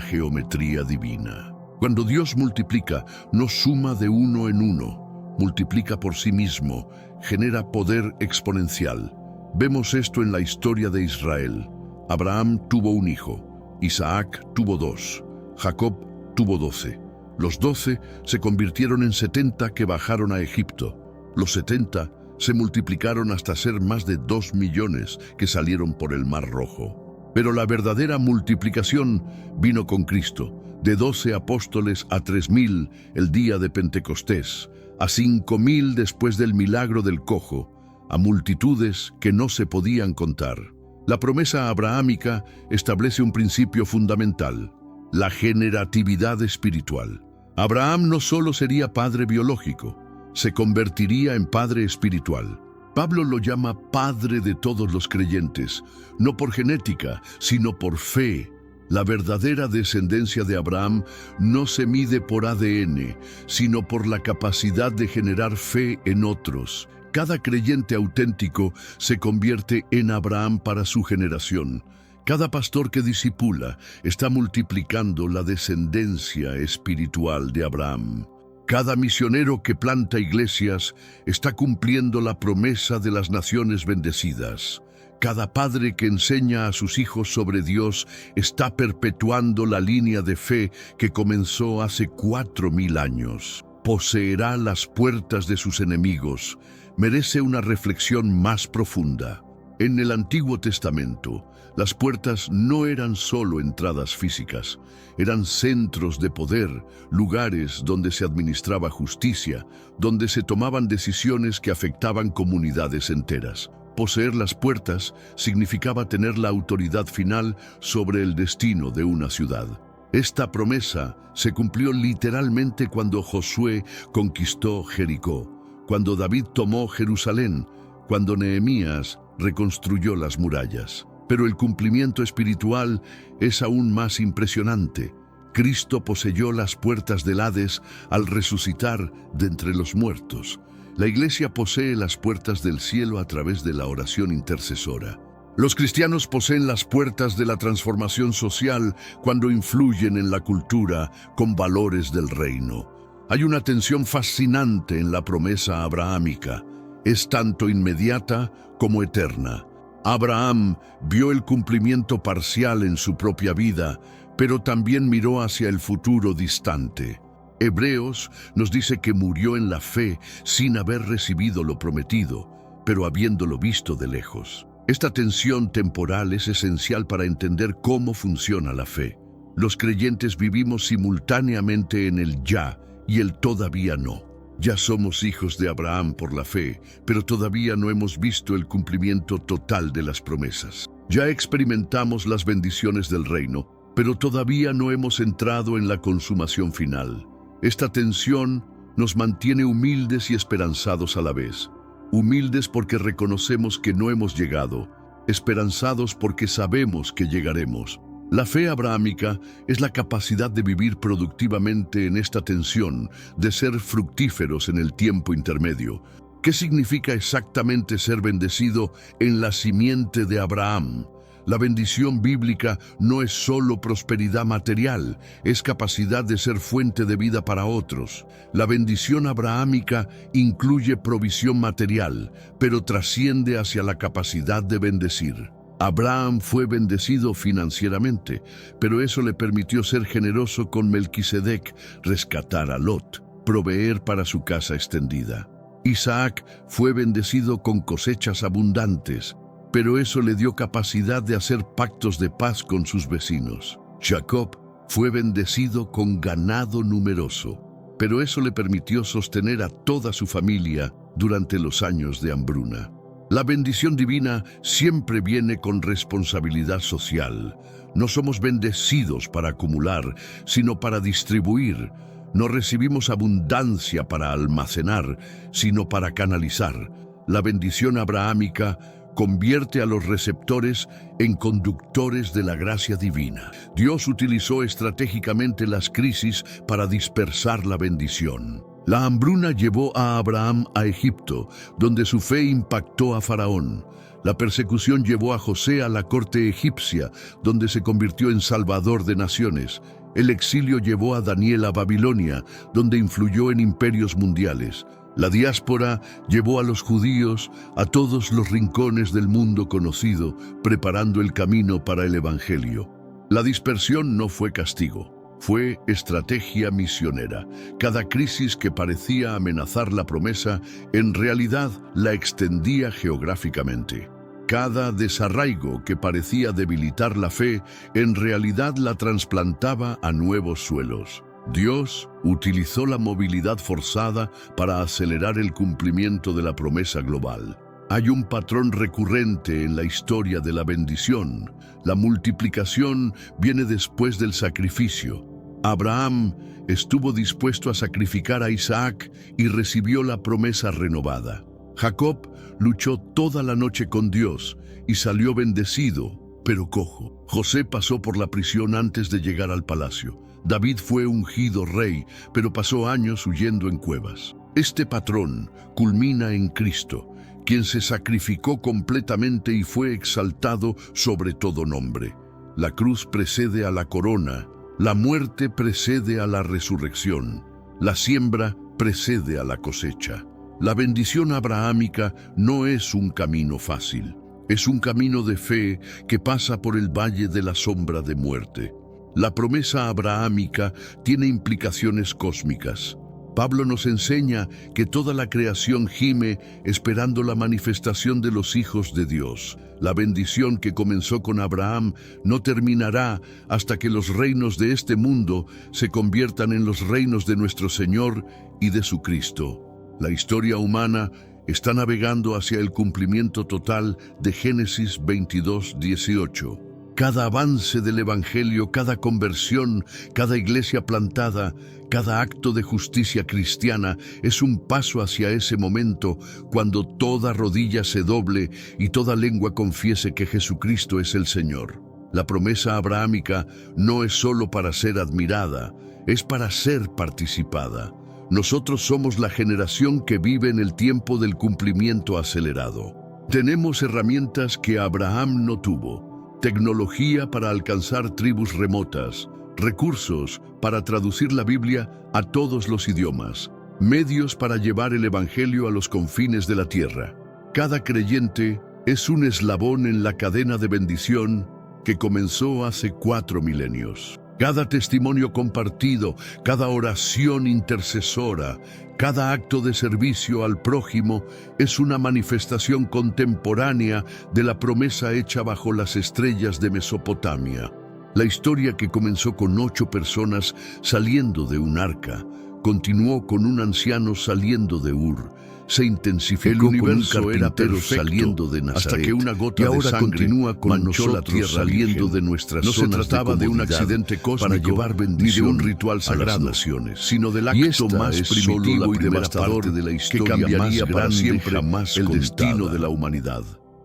geometría divina. Cuando Dios multiplica, no suma de uno en uno, multiplica por sí mismo, genera poder exponencial. Vemos esto en la historia de Israel. Abraham tuvo un hijo, Isaac tuvo 2, Jacob tuvo 12. Los 12 se convirtieron en 70 que bajaron a Egipto. Los 70 se multiplicaron hasta ser más de 2 millones que salieron por el Mar Rojo. Pero la verdadera multiplicación vino con Cristo, de 12 apóstoles a 3.000 el día de Pentecostés, a 5.000 después del milagro del cojo, a multitudes que no se podían contar. La promesa abrahámica establece un principio fundamental: la generatividad espiritual. Abraham no solo sería padre biológico, se convertiría en padre espiritual. Pablo lo llama padre de todos los creyentes, no por genética, sino por fe. La verdadera descendencia de Abraham no se mide por ADN, sino por la capacidad de generar fe en otros. Cada creyente auténtico se convierte en Abraham para su generación. Cada pastor que discipula está multiplicando la descendencia espiritual de Abraham. Cada misionero que planta iglesias está cumpliendo la promesa de las naciones bendecidas. Cada padre que enseña a sus hijos sobre Dios está perpetuando la línea de fe que comenzó hace 4000 años. Poseerá las puertas de sus enemigos. Merece una reflexión más profunda. En el Antiguo Testamento, las puertas no eran solo entradas físicas, eran centros de poder, lugares donde se administraba justicia, donde se tomaban decisiones que afectaban comunidades enteras. Poseer las puertas significaba tener la autoridad final sobre el destino de una ciudad. Esta promesa se cumplió literalmente cuando Josué conquistó Jericó, cuando David tomó Jerusalén, cuando Nehemías reconstruyó las murallas. Pero el cumplimiento espiritual es aún más impresionante. Cristo poseyó las puertas del Hades al resucitar de entre los muertos. La Iglesia posee las puertas del cielo a través de la oración intercesora. Los cristianos poseen las puertas de la transformación social cuando influyen en la cultura con valores del reino. Hay una tensión fascinante en la promesa abrahámica. Es tanto inmediata como eterna. Abraham vio el cumplimiento parcial en su propia vida, pero también miró hacia el futuro distante. Hebreos nos dice que murió en la fe sin haber recibido lo prometido, pero habiéndolo visto de lejos. Esta tensión temporal es esencial para entender cómo funciona la fe. Los creyentes vivimos simultáneamente en el ya y el todavía no. Ya somos hijos de Abraham por la fe, pero todavía no hemos visto el cumplimiento total de las promesas. Ya experimentamos las bendiciones del reino, pero todavía no hemos entrado en la consumación final. Esta tensión nos mantiene humildes y esperanzados a la vez. Humildes porque reconocemos que no hemos llegado, esperanzados porque sabemos que llegaremos. La fe abrahámica es la capacidad de vivir productivamente en esta tensión, de ser fructíferos en el tiempo intermedio. ¿Qué significa exactamente ser bendecido en la simiente de Abraham? La bendición bíblica no es solo prosperidad material, es capacidad de ser fuente de vida para otros. La bendición abrahámica incluye provisión material, pero trasciende hacia la capacidad de bendecir. Abraham fue bendecido financieramente, pero eso le permitió ser generoso con Melquisedec, rescatar a Lot, proveer para su casa extendida. Isaac fue bendecido con cosechas abundantes, pero eso le dio capacidad de hacer pactos de paz con sus vecinos. Jacob fue bendecido con ganado numeroso, pero eso le permitió sostener a toda su familia durante los años de hambruna. La bendición divina siempre viene con responsabilidad social. No somos bendecidos para acumular, sino para distribuir. No recibimos abundancia para almacenar, sino para canalizar. La bendición abrahámica convierte a los receptores en conductores de la gracia divina. Dios utilizó estratégicamente las crisis para dispersar la bendición. La hambruna llevó a Abraham a Egipto, donde su fe impactó a Faraón. La persecución llevó a José a la corte egipcia, donde se convirtió en salvador de naciones. El exilio llevó a Daniel a Babilonia, donde influyó en imperios mundiales. La diáspora llevó a los judíos a todos los rincones del mundo conocido, preparando el camino para el Evangelio. La dispersión no fue castigo, fue estrategia misionera. Cada crisis que parecía amenazar la promesa, en realidad la extendía geográficamente. Cada desarraigo que parecía debilitar la fe, en realidad la trasplantaba a nuevos suelos. Dios utilizó la movilidad forzada para acelerar el cumplimiento de la promesa global. Hay un patrón recurrente en la historia de la bendición. La multiplicación viene después del sacrificio. Abraham estuvo dispuesto a sacrificar a Isaac y recibió la promesa renovada. Jacob luchó toda la noche con Dios y salió bendecido, pero cojo. José pasó por la prisión antes de llegar al palacio. David fue ungido rey, pero pasó años huyendo en cuevas. Este patrón culmina en Cristo, quien se sacrificó completamente y fue exaltado sobre todo nombre. La cruz precede a la corona, la muerte precede a la resurrección, la siembra precede a la cosecha. La bendición abrahámica no es un camino fácil, es un camino de fe que pasa por el valle de la sombra de muerte. La promesa abrahámica tiene implicaciones cósmicas. Pablo nos enseña que toda la creación gime esperando la manifestación de los hijos de Dios. La bendición que comenzó con Abraham no terminará hasta que los reinos de este mundo se conviertan en los reinos de nuestro Señor y de su Cristo. La historia humana está navegando hacia el cumplimiento total de Génesis 22:18. Cada avance del Evangelio, cada conversión, cada iglesia plantada, cada acto de justicia cristiana es un paso hacia ese momento cuando toda rodilla se doble y toda lengua confiese que Jesucristo es el Señor. La promesa abrahámica no es solo para ser admirada, es para ser participada. Nosotros somos la generación que vive en el tiempo del cumplimiento acelerado. Tenemos herramientas que Abraham no tuvo. Tecnología para alcanzar tribus remotas, recursos para traducir la Biblia a todos los idiomas, medios para llevar el Evangelio a los confines de la tierra. Cada creyente es un eslabón en la cadena de bendición que comenzó hace 4 milenios. Cada testimonio compartido, cada oración intercesora, cada acto de servicio al prójimo es una manifestación contemporánea de la promesa hecha bajo las estrellas de Mesopotamia. La historia que comenzó con 8 personas saliendo de un arca, continuó con un anciano saliendo de Ur, se intensificó. El universo era perfecto saliendo de Nazaret, hasta que una gota de sangre continúa con la tierra saliendo de nuestras zonas. No se trataba de un accidente cósmico para llevar bendición, ni de un ritual sagrado, naciones, sino del acto más primitivo y devastador de la historia que cambiaría para siempre el destino de la humanidad.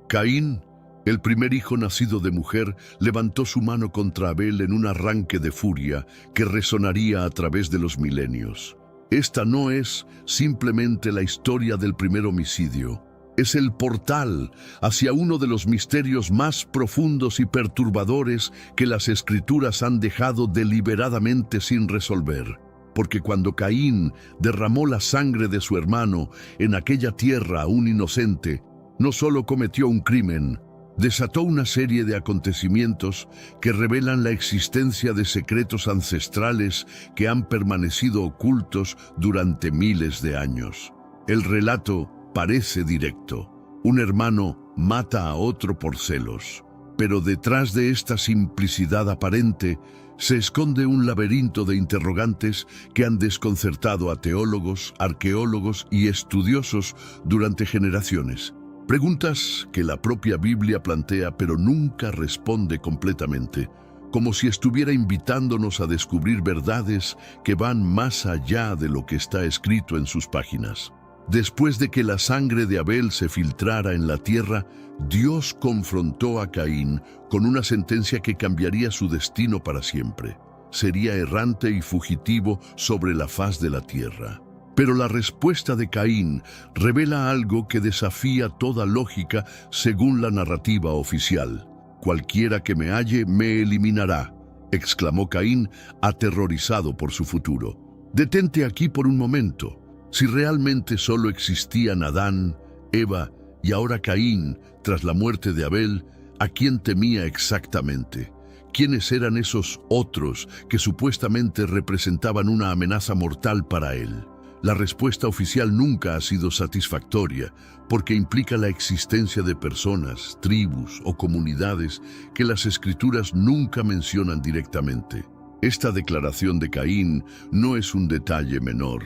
Caín, el primer hijo nacido de mujer, levantó su mano contra Abel en un arranque de furia que resonaría a través de los milenios. Esta no es simplemente la historia del primer homicidio, es el portal hacia uno de los misterios más profundos y perturbadores que las Escrituras han dejado deliberadamente sin resolver. Porque cuando Caín derramó la sangre de su hermano en aquella tierra aún inocente, no solo cometió un crimen, desató una serie de acontecimientos que revelan la existencia de secretos ancestrales que han permanecido ocultos durante miles de años. El relato parece directo. Un hermano mata a otro por celos. Pero detrás de esta simplicidad aparente se esconde un laberinto de interrogantes que han desconcertado a teólogos, arqueólogos y estudiosos durante generaciones. Preguntas que la propia Biblia plantea pero nunca responde completamente, como si estuviera invitándonos a descubrir verdades que van más allá de lo que está escrito en sus páginas. Después de que la sangre de Abel se filtrara en la tierra, Dios confrontó a Caín con una sentencia que cambiaría su destino para siempre. Sería errante y fugitivo sobre la faz de la tierra. Pero la respuesta de Caín revela algo que desafía toda lógica según la narrativa oficial. «Cualquiera que me halle me eliminará», exclamó Caín, aterrorizado por su futuro. Detente aquí por un momento. Si realmente solo existían Adán, Eva y ahora Caín, tras la muerte de Abel, ¿a quién temía exactamente? ¿Quiénes eran esos otros que supuestamente representaban una amenaza mortal para él? La respuesta oficial nunca ha sido satisfactoria porque implica la existencia de personas, tribus o comunidades que las Escrituras nunca mencionan directamente. Esta declaración de Caín no es un detalle menor.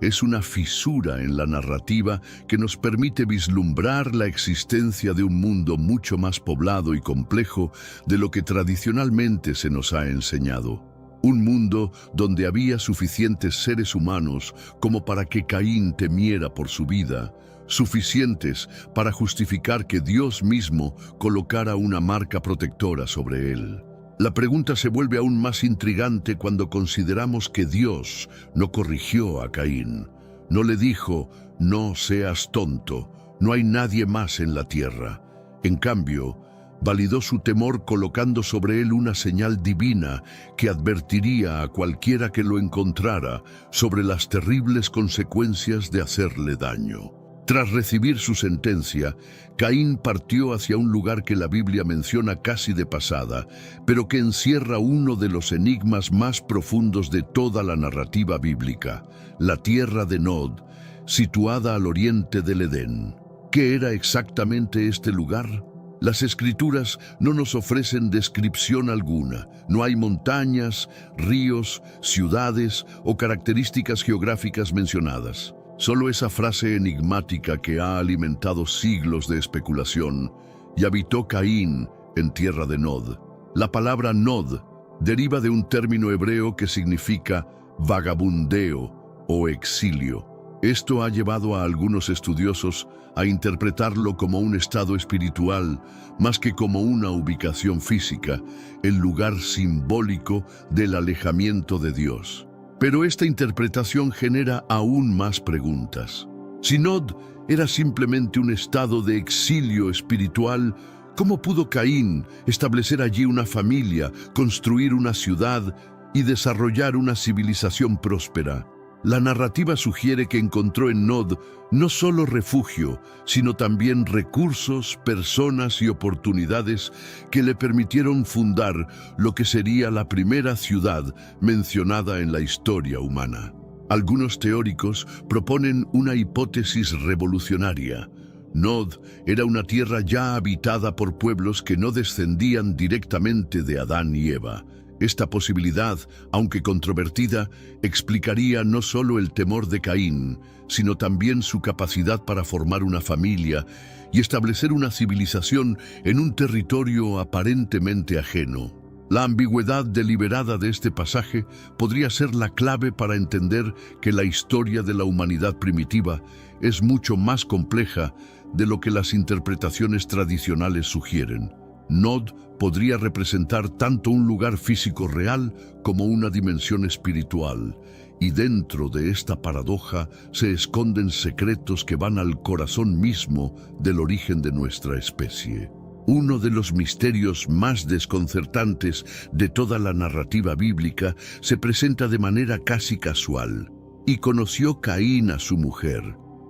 Es una fisura en la narrativa que nos permite vislumbrar la existencia de un mundo mucho más poblado y complejo de lo que tradicionalmente se nos ha enseñado. Un mundo donde había suficientes seres humanos como para que Caín temiera por su vida, suficientes para justificar que Dios mismo colocara una marca protectora sobre él. La pregunta se vuelve aún más intrigante cuando consideramos que Dios no corrigió a Caín. No le dijo, no seas tonto, no hay nadie más en la tierra. En cambio, validó su temor colocando sobre él una señal divina que advertiría a cualquiera que lo encontrara sobre las terribles consecuencias de hacerle daño. Tras recibir su sentencia, Caín partió hacia un lugar que la Biblia menciona casi de pasada, pero que encierra uno de los enigmas más profundos de toda la narrativa bíblica, la tierra de Nod, situada al oriente del Edén. ¿Qué era exactamente este lugar? Las Escrituras no nos ofrecen descripción alguna. No hay montañas, ríos, ciudades o características geográficas mencionadas. Solo esa frase enigmática que ha alimentado siglos de especulación: y habitó Caín en tierra de Nod. La palabra Nod deriva de un término hebreo que significa vagabundeo o exilio. Esto ha llevado a algunos estudiosos a interpretarlo como un estado espiritual, más que como una ubicación física, el lugar simbólico del alejamiento de Dios. Pero esta interpretación genera aún más preguntas. Si Nod era simplemente un estado de exilio espiritual, ¿cómo pudo Caín establecer allí una familia, construir una ciudad y desarrollar una civilización próspera? La narrativa sugiere que encontró en Nod no solo refugio, sino también recursos, personas y oportunidades que le permitieron fundar lo que sería la primera ciudad mencionada en la historia humana. Algunos teóricos proponen una hipótesis revolucionaria. Nod era una tierra ya habitada por pueblos que no descendían directamente de Adán y Eva. Esta posibilidad, aunque controvertida, explicaría no solo el temor de Caín, sino también su capacidad para formar una familia y establecer una civilización en un territorio aparentemente ajeno. La ambigüedad deliberada de este pasaje podría ser la clave para entender que la historia de la humanidad primitiva es mucho más compleja de lo que las interpretaciones tradicionales sugieren. Nod podría representar tanto un lugar físico real como una dimensión espiritual, y dentro de esta paradoja se esconden secretos que van al corazón mismo del origen de nuestra especie. Uno de los misterios más desconcertantes de toda la narrativa bíblica se presenta de manera casi casual. Y conoció Caín a su mujer,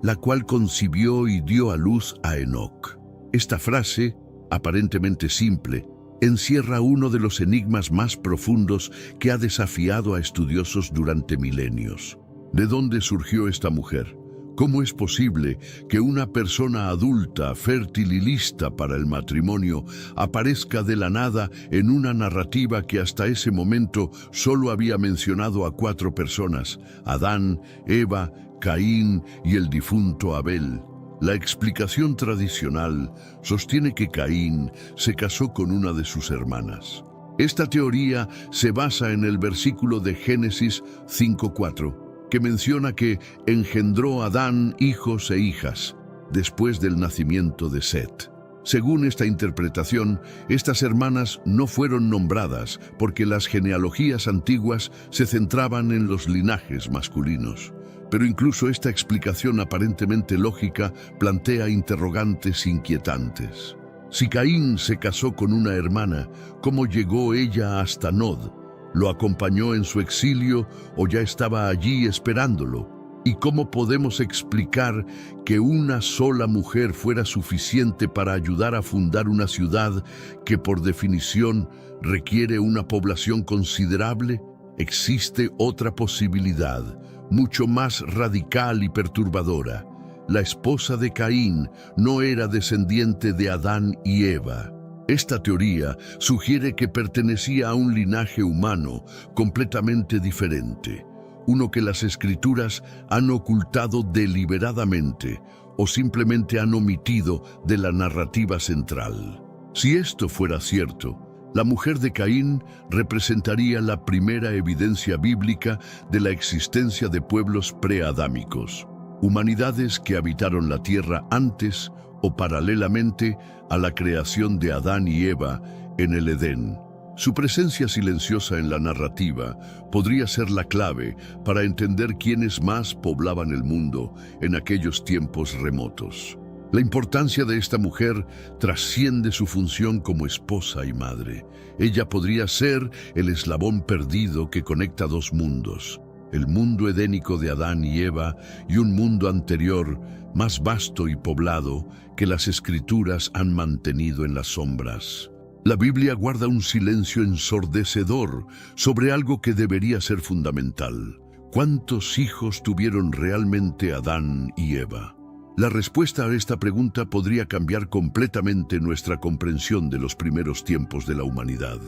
la cual concibió y dio a luz a Enoc. Esta frase, aparentemente simple, encierra uno de los enigmas más profundos que ha desafiado a estudiosos durante milenios. ¿De dónde surgió esta mujer? ¿Cómo es posible que una persona adulta, fértil y lista para el matrimonio aparezca de la nada en una narrativa que hasta ese momento solo había mencionado a 4 personas: Adán, Eva, Caín y el difunto Abel? La explicación tradicional sostiene que Caín se casó con una de sus hermanas. Esta teoría se basa en el versículo de Génesis 5:4, que menciona que engendró a Adán hijos e hijas después del nacimiento de Set. Según esta interpretación, estas hermanas no fueron nombradas porque las genealogías antiguas se centraban en los linajes masculinos. Pero incluso esta explicación aparentemente lógica plantea interrogantes inquietantes. Si Caín se casó con una hermana, ¿cómo llegó ella hasta Nod? ¿Lo acompañó en su exilio o ya estaba allí esperándolo? ¿Y cómo podemos explicar que una sola mujer fuera suficiente para ayudar a fundar una ciudad que por definición requiere una población considerable? Existe otra posibilidad, mucho más radical y perturbadora. La esposa de Caín no era descendiente de Adán y Eva. Esta teoría sugiere que pertenecía a un linaje humano completamente diferente, uno que las Escrituras han ocultado deliberadamente o simplemente han omitido de la narrativa central. Si esto fuera cierto, la mujer de Caín representaría la primera evidencia bíblica de la existencia de pueblos preadámicos. humanidades que habitaron la tierra antes o paralelamente a la creación de Adán y Eva en el Edén. Su presencia silenciosa en la narrativa podría ser la clave para entender quiénes más poblaban el mundo en aquellos tiempos remotos. La importancia de esta mujer trasciende su función como esposa y madre. Ella podría ser el eslabón perdido que conecta dos mundos: el mundo edénico de Adán y Eva y un mundo anterior, más vasto y poblado, que las Escrituras han mantenido en las sombras. La Biblia guarda un silencio ensordecedor sobre algo que debería ser fundamental. ¿Cuántos hijos tuvieron realmente Adán y Eva? La respuesta a esta pregunta podría cambiar completamente nuestra comprensión de los primeros tiempos de la humanidad.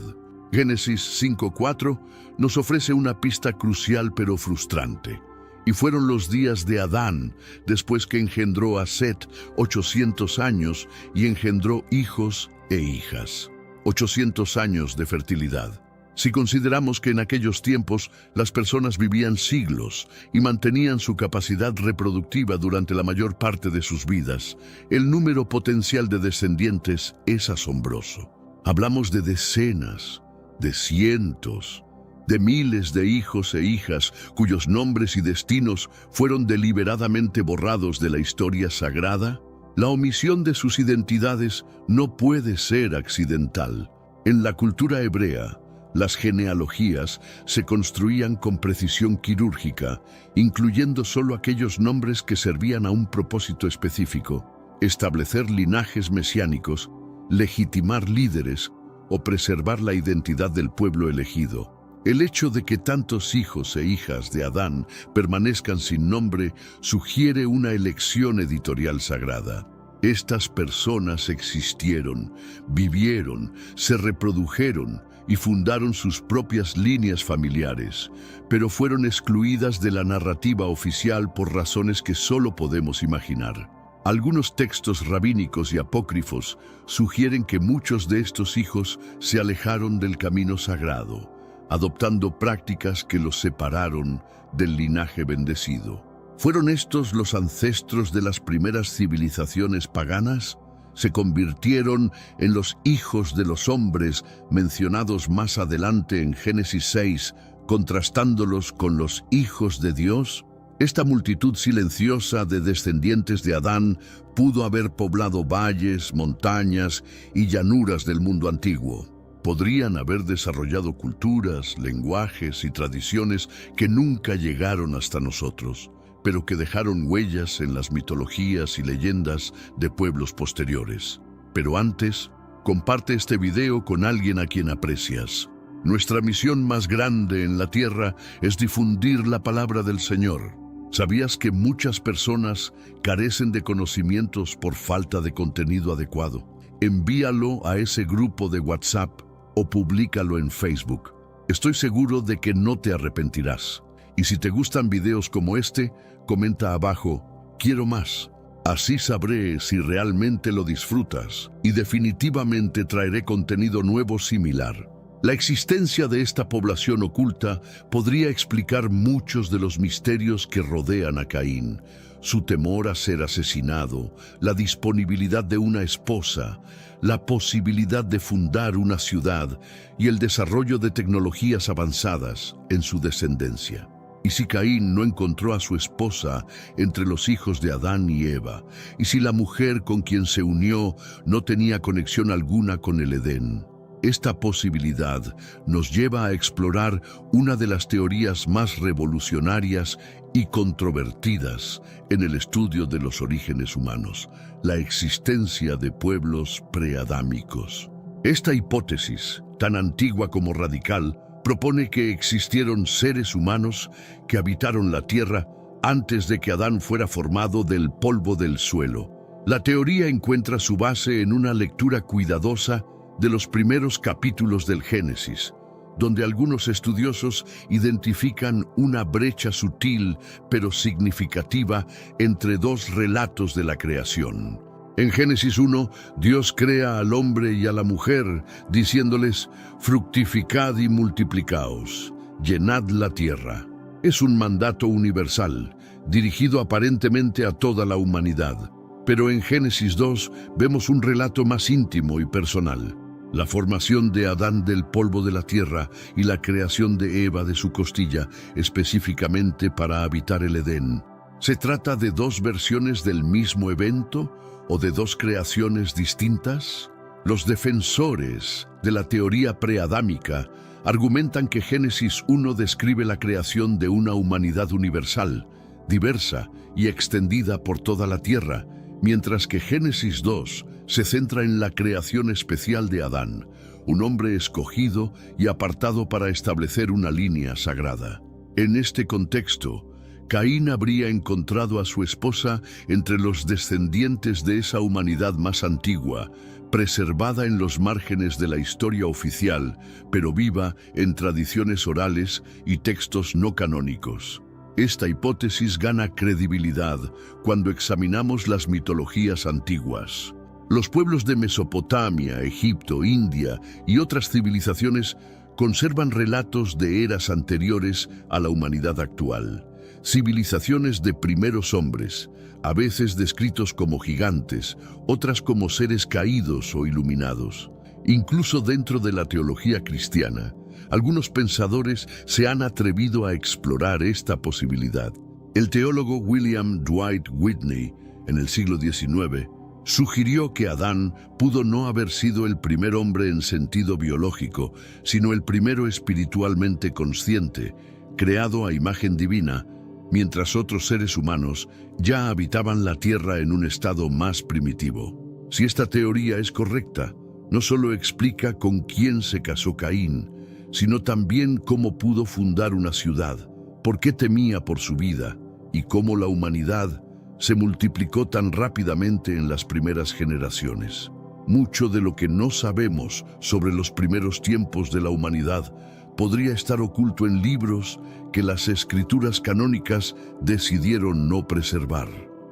Génesis 5:4 nos ofrece una pista crucial pero frustrante. Y fueron los días de Adán, después que engendró a Set 800 años y engendró hijos e hijas. 800 años de fertilidad. Si consideramos que en aquellos tiempos las personas vivían siglos y mantenían su capacidad reproductiva durante la mayor parte de sus vidas, el número potencial de descendientes es asombroso. Hablamos de decenas, de cientos, de miles de hijos e hijas cuyos nombres y destinos fueron deliberadamente borrados de la historia sagrada. La omisión de sus identidades no puede ser accidental. En la cultura hebrea, las genealogías se construían con precisión quirúrgica, incluyendo solo aquellos nombres que servían a un propósito específico: establecer linajes mesiánicos, legitimar líderes o preservar la identidad del pueblo elegido. El hecho de que tantos hijos e hijas de Adán permanezcan sin nombre sugiere una elección editorial sagrada. Estas personas existieron, vivieron, se reprodujeron y fundaron sus propias líneas familiares, pero fueron excluidas de la narrativa oficial por razones que solo podemos imaginar. Algunos textos rabínicos y apócrifos sugieren que muchos de estos hijos se alejaron del camino sagrado, adoptando prácticas que los separaron del linaje bendecido. ¿Fueron estos los ancestros de las primeras civilizaciones paganas? Se convirtieron en los hijos de los hombres mencionados más adelante en Génesis 6, contrastándolos con los hijos de Dios. Esta multitud silenciosa de descendientes de Adán pudo haber poblado valles, montañas y llanuras del mundo antiguo. Podrían haber desarrollado culturas, lenguajes y tradiciones que nunca llegaron hasta nosotros, pero que dejaron huellas en las mitologías y leyendas de pueblos posteriores. Pero antes, comparte este video con alguien a quien aprecias. Nuestra misión más grande en la tierra es difundir la palabra del Señor. ¿Sabías que muchas personas carecen de conocimientos por falta de contenido adecuado? Envíalo a ese grupo de WhatsApp o públicalo en Facebook. Estoy seguro de que no te arrepentirás. Y si te gustan videos como este, comenta abajo: quiero más. Así sabré si realmente lo disfrutas y definitivamente traeré contenido nuevo similar. La existencia de esta población oculta podría explicar muchos de los misterios que rodean a Caín: su temor a ser asesinado, la disponibilidad de una esposa, la posibilidad de fundar una ciudad y el desarrollo de tecnologías avanzadas en su descendencia. ¿Y si Caín no encontró a su esposa entre los hijos de Adán y Eva? ¿Y si la mujer con quien se unió no tenía conexión alguna con el Edén? Esta posibilidad nos lleva a explorar una de las teorías más revolucionarias y controvertidas en el estudio de los orígenes humanos: la existencia de pueblos preadámicos. Esta hipótesis, tan antigua como radical, propone que existieron seres humanos que habitaron la tierra antes de que Adán fuera formado del polvo del suelo. La teoría encuentra su base en una lectura cuidadosa de los primeros capítulos del Génesis, donde algunos estudiosos identifican una brecha sutil pero significativa entre dos relatos de la creación. En Génesis 1, Dios crea al hombre y a la mujer, diciéndoles: fructificad y multiplicaos, llenad la tierra. Es un mandato universal, dirigido aparentemente a toda la humanidad. Pero en Génesis 2 vemos un relato más íntimo y personal. La formación de Adán del polvo de la tierra y la creación de Eva de su costilla, específicamente para habitar el Edén. ¿Se trata de dos versiones del mismo evento o de dos creaciones distintas? Los defensores de la teoría preadámica argumentan que Génesis 1 describe la creación de una humanidad universal, diversa y extendida por toda la tierra, mientras que Génesis 2 se centra en la creación especial de Adán, un hombre escogido y apartado para establecer una línea sagrada. En este contexto, Caín habría encontrado a su esposa entre los descendientes de esa humanidad más antigua, preservada en los márgenes de la historia oficial, pero viva en tradiciones orales y textos no canónicos. Esta hipótesis gana credibilidad cuando examinamos las mitologías antiguas. Los pueblos de Mesopotamia, Egipto, India y otras civilizaciones conservan relatos de eras anteriores a la humanidad actual. Civilizaciones de primeros hombres, a veces descritos como gigantes, otras como seres caídos o iluminados. Incluso dentro de la teología cristiana, algunos pensadores se han atrevido a explorar esta posibilidad. El teólogo William Dwight Whitney, en el siglo XIX, sugirió que Adán pudo no haber sido el primer hombre en sentido biológico, sino el primero espiritualmente consciente, creado a imagen divina, mientras otros seres humanos ya habitaban la tierra en un estado más primitivo. Si esta teoría es correcta, no solo explica con quién se casó Caín, sino también cómo pudo fundar una ciudad, por qué temía por su vida y cómo la humanidad se multiplicó tan rápidamente en las primeras generaciones. Mucho de lo que no sabemos sobre los primeros tiempos de la humanidad podría estar oculto en libros que las escrituras canónicas decidieron no preservar.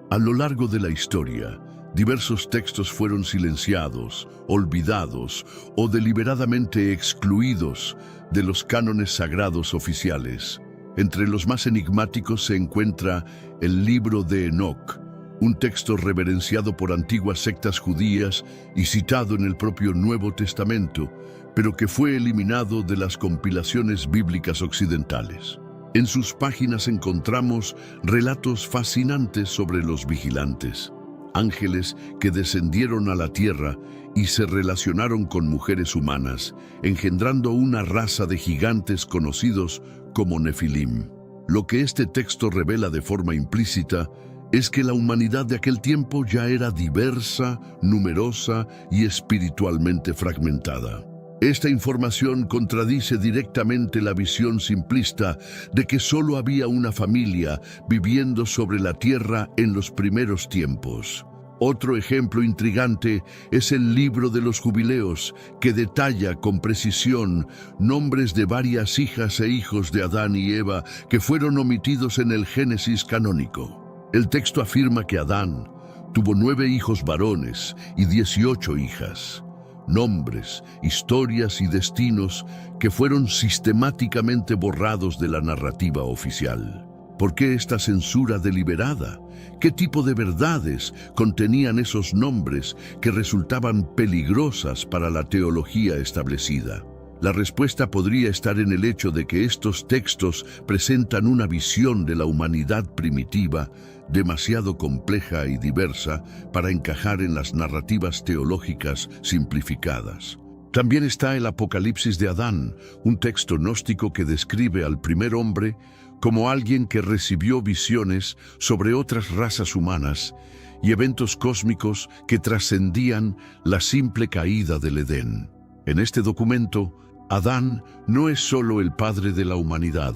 A lo largo de la historia, diversos textos fueron silenciados, olvidados o deliberadamente excluidos de los cánones sagrados oficiales. Entre los más enigmáticos se encuentra el Libro de Enoc, un texto reverenciado por antiguas sectas judías y citado en el propio Nuevo Testamento, pero que fue eliminado de las compilaciones bíblicas occidentales. En sus páginas encontramos relatos fascinantes sobre los vigilantes, ángeles que descendieron a la tierra y se relacionaron con mujeres humanas, engendrando una raza de gigantes conocidos como Nefilim. Lo que este texto revela de forma implícita es que la humanidad de aquel tiempo ya era diversa, numerosa y espiritualmente fragmentada. Esta información contradice directamente la visión simplista de que solo había una familia viviendo sobre la tierra en los primeros tiempos. Otro ejemplo intrigante es el Libro de los Jubileos, que detalla con precisión nombres de varias hijas e hijos de Adán y Eva que fueron omitidos en el Génesis canónico. El texto afirma que Adán tuvo 9 hijos varones y 18 hijas. Nombres, historias y destinos que fueron sistemáticamente borrados de la narrativa oficial. ¿Por qué esta censura deliberada? ¿Qué tipo de verdades contenían esos nombres que resultaban peligrosas para la teología establecida? La respuesta podría estar en el hecho de que estos textos presentan una visión de la humanidad primitiva demasiado compleja y diversa para encajar en las narrativas teológicas simplificadas. También está el Apocalipsis de Adán, un texto gnóstico que describe al primer hombre como alguien que recibió visiones sobre otras razas humanas y eventos cósmicos que trascendían la simple caída del Edén. En este documento, Adán no es solo el padre de la humanidad,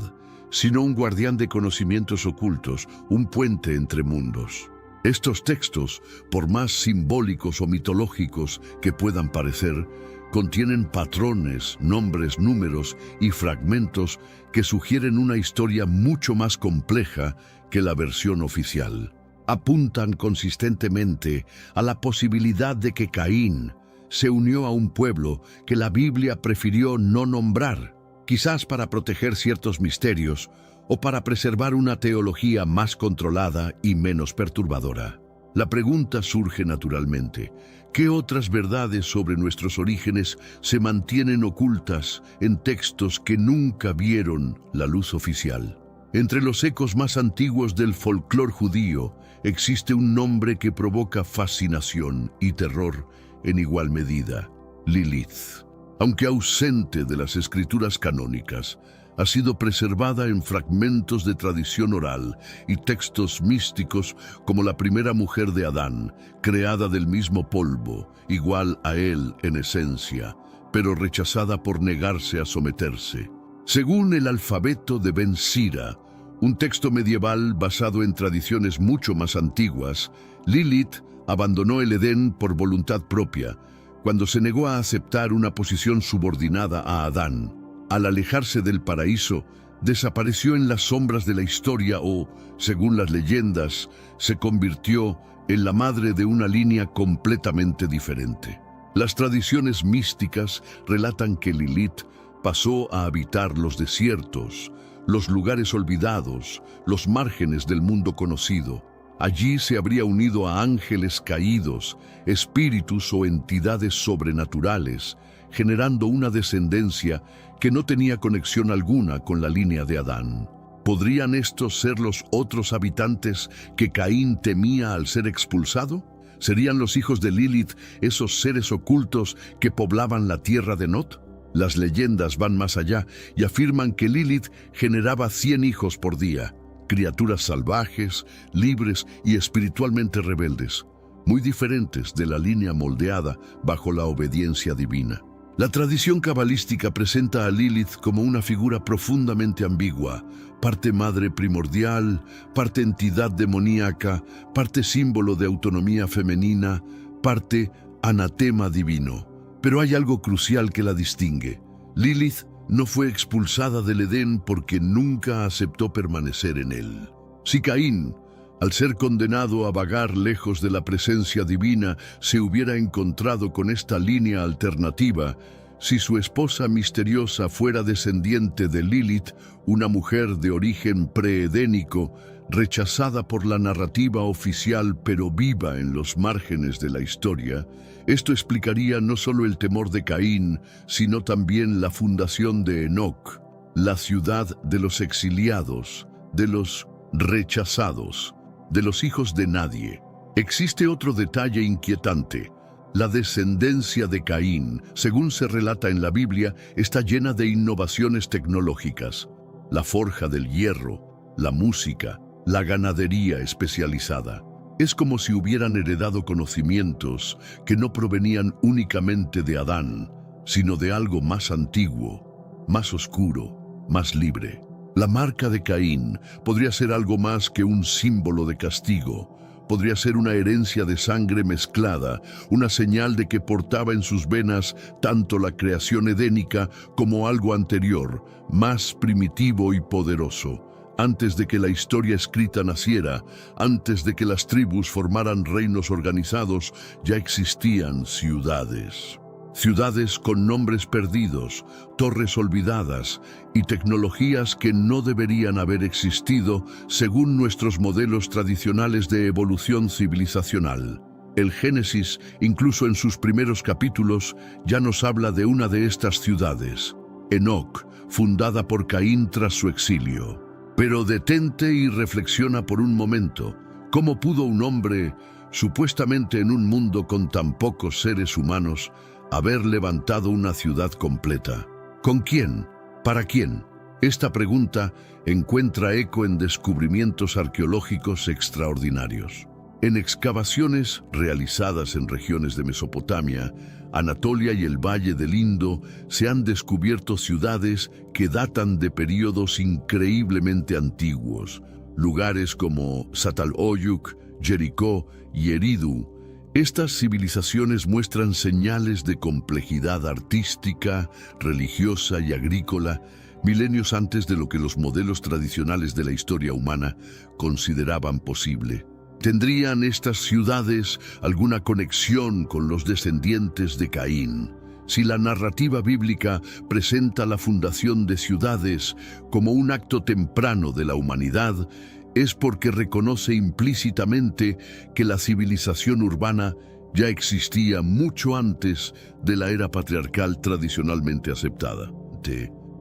sino un guardián de conocimientos ocultos, un puente entre mundos. Estos textos, por más simbólicos o mitológicos que puedan parecer, contienen patrones, nombres, números y fragmentos que sugieren una historia mucho más compleja que la versión oficial. Apuntan consistentemente a la posibilidad de que Caín se unió a un pueblo que la Biblia prefirió no nombrar, quizás para proteger ciertos misterios o para preservar una teología más controlada y menos perturbadora? La pregunta surge naturalmente: ¿qué otras verdades sobre nuestros orígenes se mantienen ocultas en textos que nunca vieron la luz oficial? Entre los ecos más antiguos del folclore judío existe un nombre que provoca fascinación y terror en igual medida: Lilith. Aunque ausente de las escrituras canónicas, ha sido preservada en fragmentos de tradición oral y textos místicos como la primera mujer de Adán, creada del mismo polvo, igual a él en esencia, pero rechazada por negarse a someterse. Según el alfabeto de Ben Sira, un texto medieval basado en tradiciones mucho más antiguas, Lilith abandonó el Edén por voluntad propia, cuando se negó a aceptar una posición subordinada a Adán. Al alejarse del paraíso, desapareció en las sombras de la historia o, según las leyendas, se convirtió en la madre de una línea completamente diferente. Las tradiciones místicas relatan que Lilith pasó a habitar los desiertos, los lugares olvidados, los márgenes del mundo conocido. Allí se habría unido a ángeles caídos, espíritus o entidades sobrenaturales, generando una descendencia que no tenía conexión alguna con la línea de Adán. ¿Podrían estos ser los otros habitantes que Caín temía al ser expulsado? ¿Serían los hijos de Lilith esos seres ocultos que poblaban la tierra de Nod? Las leyendas van más allá y afirman que Lilith generaba 100 hijos por día, criaturas salvajes, libres y espiritualmente rebeldes, muy diferentes de la línea moldeada bajo la obediencia divina. La tradición cabalística presenta a Lilith como una figura profundamente ambigua, parte madre primordial, parte entidad demoníaca, parte símbolo de autonomía femenina, parte anatema divino. Pero hay algo crucial que la distingue. Lilith no fue expulsada del Edén porque nunca aceptó permanecer en él. Si Caín, al ser condenado a vagar lejos de la presencia divina, se hubiera encontrado con esta línea alternativa, si su esposa misteriosa fuera descendiente de Lilith, una mujer de origen preedénico, rechazada por la narrativa oficial pero viva en los márgenes de la historia, esto explicaría no solo el temor de Caín, sino también la fundación de Enoc, la ciudad de los exiliados, de los rechazados, de los hijos de nadie. Existe otro detalle inquietante. La descendencia de Caín, según se relata en la Biblia, está llena de innovaciones tecnológicas. La forja del hierro, la música, la ganadería especializada. Es como si hubieran heredado conocimientos que no provenían únicamente de Adán, sino de algo más antiguo, más oscuro, más libre. La marca de Caín podría ser algo más que un símbolo de castigo. Podría ser una herencia de sangre mezclada, una señal de que portaba en sus venas tanto la creación edénica como algo anterior, más primitivo y poderoso. Antes de que la historia escrita naciera, antes de que las tribus formaran reinos organizados, ya existían ciudades. Ciudades con nombres perdidos, torres olvidadas y tecnologías que no deberían haber existido según nuestros modelos tradicionales de evolución civilizacional. El Génesis, incluso en sus primeros capítulos, ya nos habla de una de estas ciudades, Enoc, fundada por Caín tras su exilio. Pero detente y reflexiona por un momento. ¿Cómo pudo un hombre, supuestamente en un mundo con tan pocos seres humanos, haber levantado una ciudad completa? ¿Con quién? ¿Para quién? Esta pregunta encuentra eco en descubrimientos arqueológicos extraordinarios. En excavaciones realizadas en regiones de Mesopotamia, Anatolia y el Valle del Indo, se han descubierto ciudades que datan de períodos increíblemente antiguos, lugares como Çatalhöyük, Jericó y Eridu. Estas civilizaciones muestran señales de complejidad artística, religiosa y agrícola, milenios antes de lo que los modelos tradicionales de la historia humana consideraban posible. ¿Tendrían estas ciudades alguna conexión con los descendientes de Caín? Si la narrativa bíblica presenta la fundación de ciudades como un acto temprano de la humanidad, es porque reconoce implícitamente que la civilización urbana ya existía mucho antes de la era patriarcal tradicionalmente aceptada.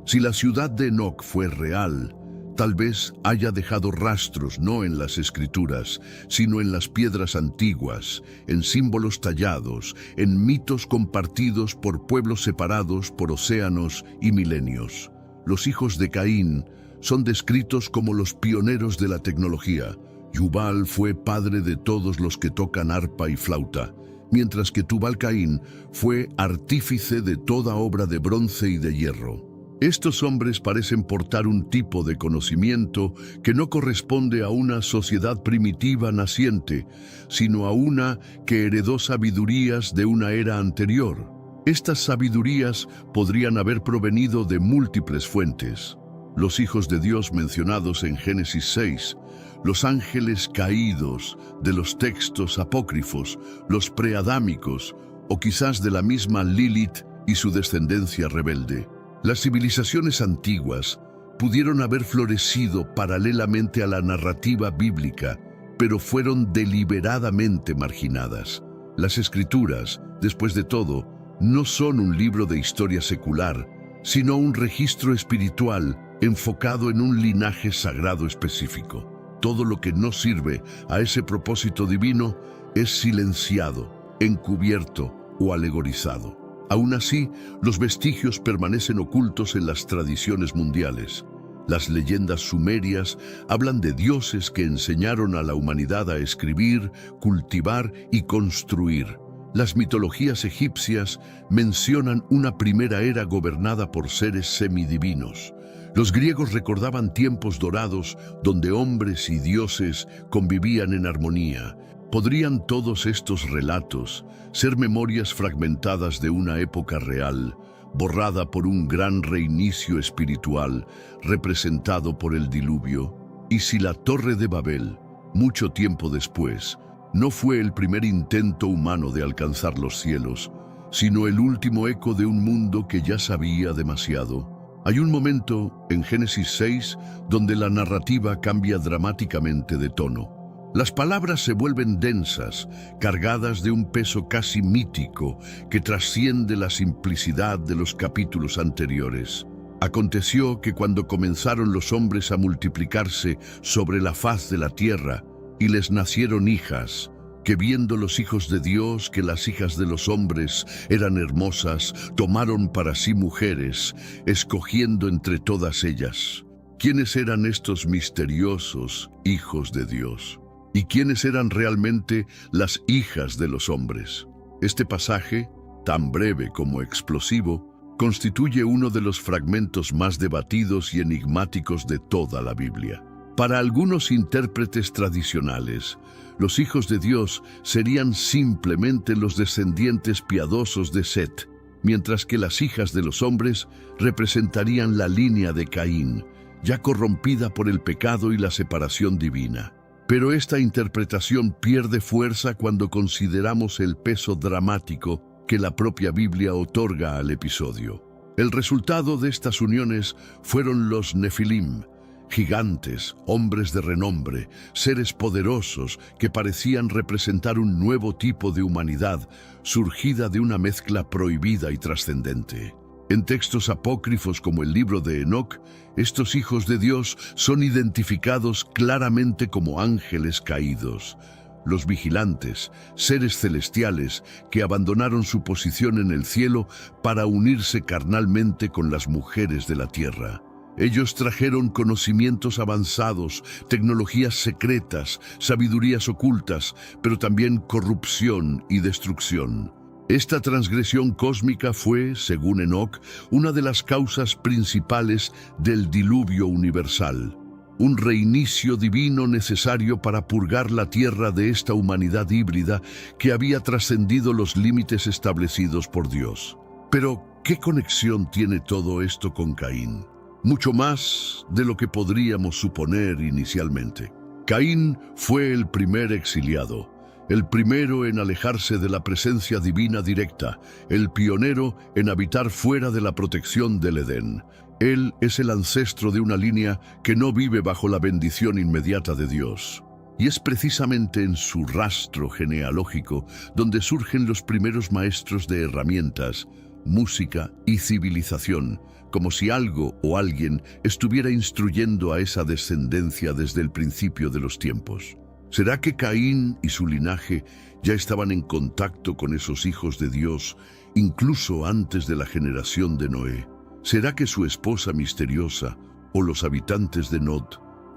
Si la ciudad de Enoc fue real, tal vez haya dejado rastros no en las escrituras, sino en las piedras antiguas, en símbolos tallados, en mitos compartidos por pueblos separados por océanos y milenios. Los hijos de Caín son descritos como los pioneros de la tecnología. Yubal fue padre de todos los que tocan arpa y flauta, mientras que Tubal-Caín fue artífice de toda obra de bronce y de hierro. Estos hombres parecen portar un tipo de conocimiento que no corresponde a una sociedad primitiva naciente, sino a una que heredó sabidurías de una era anterior. Estas sabidurías podrían haber provenido de múltiples fuentes. Los hijos de Dios mencionados en Génesis 6, los ángeles caídos de los textos apócrifos, los preadámicos, o quizás de la misma Lilith y su descendencia rebelde. Las civilizaciones antiguas pudieron haber florecido paralelamente a la narrativa bíblica, pero fueron deliberadamente marginadas. Las Escrituras, después de todo, no son un libro de historia secular, sino un registro espiritual enfocado en un linaje sagrado específico. Todo lo que no sirve a ese propósito divino es silenciado, encubierto o alegorizado. Aún así, los vestigios permanecen ocultos en las tradiciones mundiales. Las leyendas sumerias hablan de dioses que enseñaron a la humanidad a escribir, cultivar y construir. Las mitologías egipcias mencionan una primera era gobernada por seres semidivinos. Los griegos recordaban tiempos dorados donde hombres y dioses convivían en armonía. ¿Podrían todos estos relatos ser memorias fragmentadas de una época real, borrada por un gran reinicio espiritual representado por el diluvio? ¿Y si la Torre de Babel, mucho tiempo después, no fue el primer intento humano de alcanzar los cielos, sino el último eco de un mundo que ya sabía demasiado? Hay un momento en Génesis 6 donde la narrativa cambia dramáticamente de tono. Las palabras se vuelven densas, cargadas de un peso casi mítico que trasciende la simplicidad de los capítulos anteriores. Aconteció que cuando comenzaron los hombres a multiplicarse sobre la faz de la tierra, y les nacieron hijas, que viendo los hijos de Dios que las hijas de los hombres eran hermosas, tomaron para sí mujeres, escogiendo entre todas ellas. ¿Quiénes eran estos misteriosos hijos de Dios? ¿Y quiénes eran realmente las hijas de los hombres? Este pasaje, tan breve como explosivo, constituye uno de los fragmentos más debatidos y enigmáticos de toda la Biblia. Para algunos intérpretes tradicionales, los hijos de Dios serían simplemente los descendientes piadosos de Set, mientras que las hijas de los hombres representarían la línea de Caín, ya corrompida por el pecado y la separación divina. Pero esta interpretación pierde fuerza cuando consideramos el peso dramático que la propia Biblia otorga al episodio. El resultado de estas uniones fueron los Nefilim, gigantes, hombres de renombre, seres poderosos que parecían representar un nuevo tipo de humanidad surgida de una mezcla prohibida y trascendente. En textos apócrifos como el libro de Enoc, estos hijos de Dios son identificados claramente como ángeles caídos, los vigilantes, seres celestiales que abandonaron su posición en el cielo para unirse carnalmente con las mujeres de la tierra. Ellos trajeron conocimientos avanzados, tecnologías secretas, sabidurías ocultas, pero también corrupción y destrucción. Esta transgresión cósmica fue, según Enoc, una de las causas principales del diluvio universal, un reinicio divino necesario para purgar la tierra de esta humanidad híbrida que había trascendido los límites establecidos por Dios. Pero, ¿qué conexión tiene todo esto con Caín? Mucho más de lo que podríamos suponer inicialmente. Caín fue el primer exiliado, el primero en alejarse de la presencia divina directa, el pionero en habitar fuera de la protección del Edén. Él es el ancestro de una línea que no vive bajo la bendición inmediata de Dios. Y es precisamente en su rastro genealógico donde surgen los primeros maestros de herramientas, música y civilización, como si algo o alguien estuviera instruyendo a esa descendencia desde el principio de los tiempos. ¿Será que Caín y su linaje ya estaban en contacto con esos hijos de Dios, incluso antes de la generación de Noé? ¿Será que su esposa misteriosa o los habitantes de Nod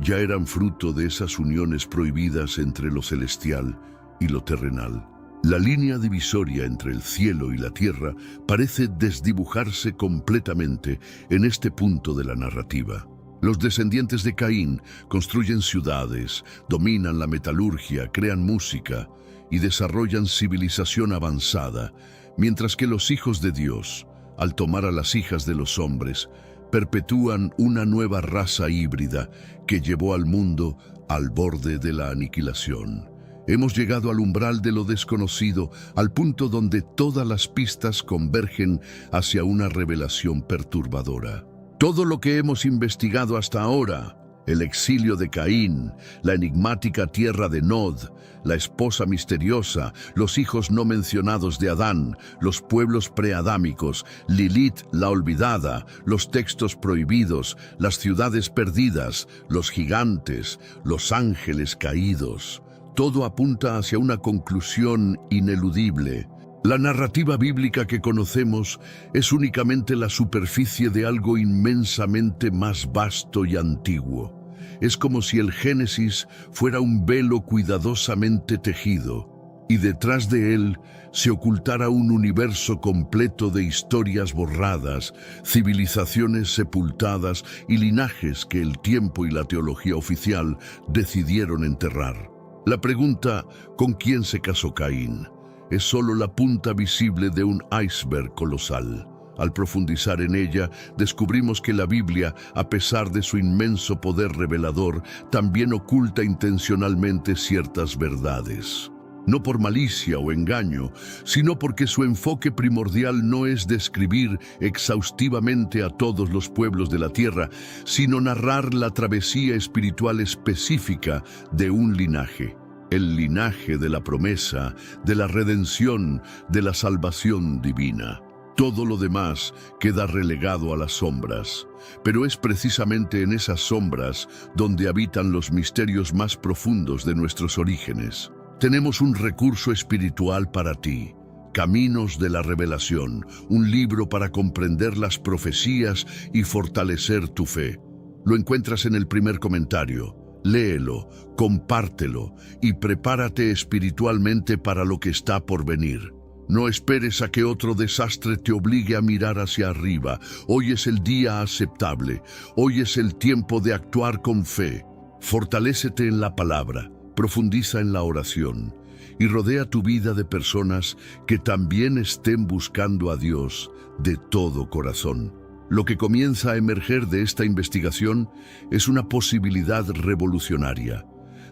ya eran fruto de esas uniones prohibidas entre lo celestial y lo terrenal? La línea divisoria entre el cielo y la tierra parece desdibujarse completamente en este punto de la narrativa. Los descendientes de Caín construyen ciudades, dominan la metalurgia, crean música y desarrollan civilización avanzada, mientras que los hijos de Dios, al tomar a las hijas de los hombres, perpetúan una nueva raza híbrida que llevó al mundo al borde de la aniquilación. Hemos llegado al umbral de lo desconocido, al punto donde todas las pistas convergen hacia una revelación perturbadora. Todo lo que hemos investigado hasta ahora, el exilio de Caín, la enigmática tierra de Nod, la esposa misteriosa, los hijos no mencionados de Adán, los pueblos preadámicos, Lilith la olvidada, los textos prohibidos, las ciudades perdidas, los gigantes, los ángeles caídos. Todo apunta hacia una conclusión ineludible. La narrativa bíblica que conocemos es únicamente la superficie de algo inmensamente más vasto y antiguo. Es como si el Génesis fuera un velo cuidadosamente tejido, y detrás de él se ocultara un universo completo de historias borradas, civilizaciones sepultadas y linajes que el tiempo y la teología oficial decidieron enterrar. La pregunta, ¿con quién se casó Caín?, es solo la punta visible de un iceberg colosal. Al profundizar en ella, descubrimos que la Biblia, a pesar de su inmenso poder revelador, también oculta intencionalmente ciertas verdades. No por malicia o engaño, sino porque su enfoque primordial no es describir exhaustivamente a todos los pueblos de la tierra, sino narrar la travesía espiritual específica de un linaje. El linaje de la promesa, de la redención, de la salvación divina. Todo lo demás queda relegado a las sombras, pero es precisamente en esas sombras donde habitan los misterios más profundos de nuestros orígenes. Tenemos un recurso espiritual para ti, Caminos de la Revelación, un libro para comprender las profecías y fortalecer tu fe. Lo encuentras en el primer comentario. Léelo, compártelo y prepárate espiritualmente para lo que está por venir. No esperes a que otro desastre te obligue a mirar hacia arriba. Hoy es el día aceptable. Hoy es el tiempo de actuar con fe. Fortalécete en la palabra, profundiza en la oración y rodea tu vida de personas que también estén buscando a Dios de todo corazón. Lo que comienza a emerger de esta investigación es una posibilidad revolucionaria.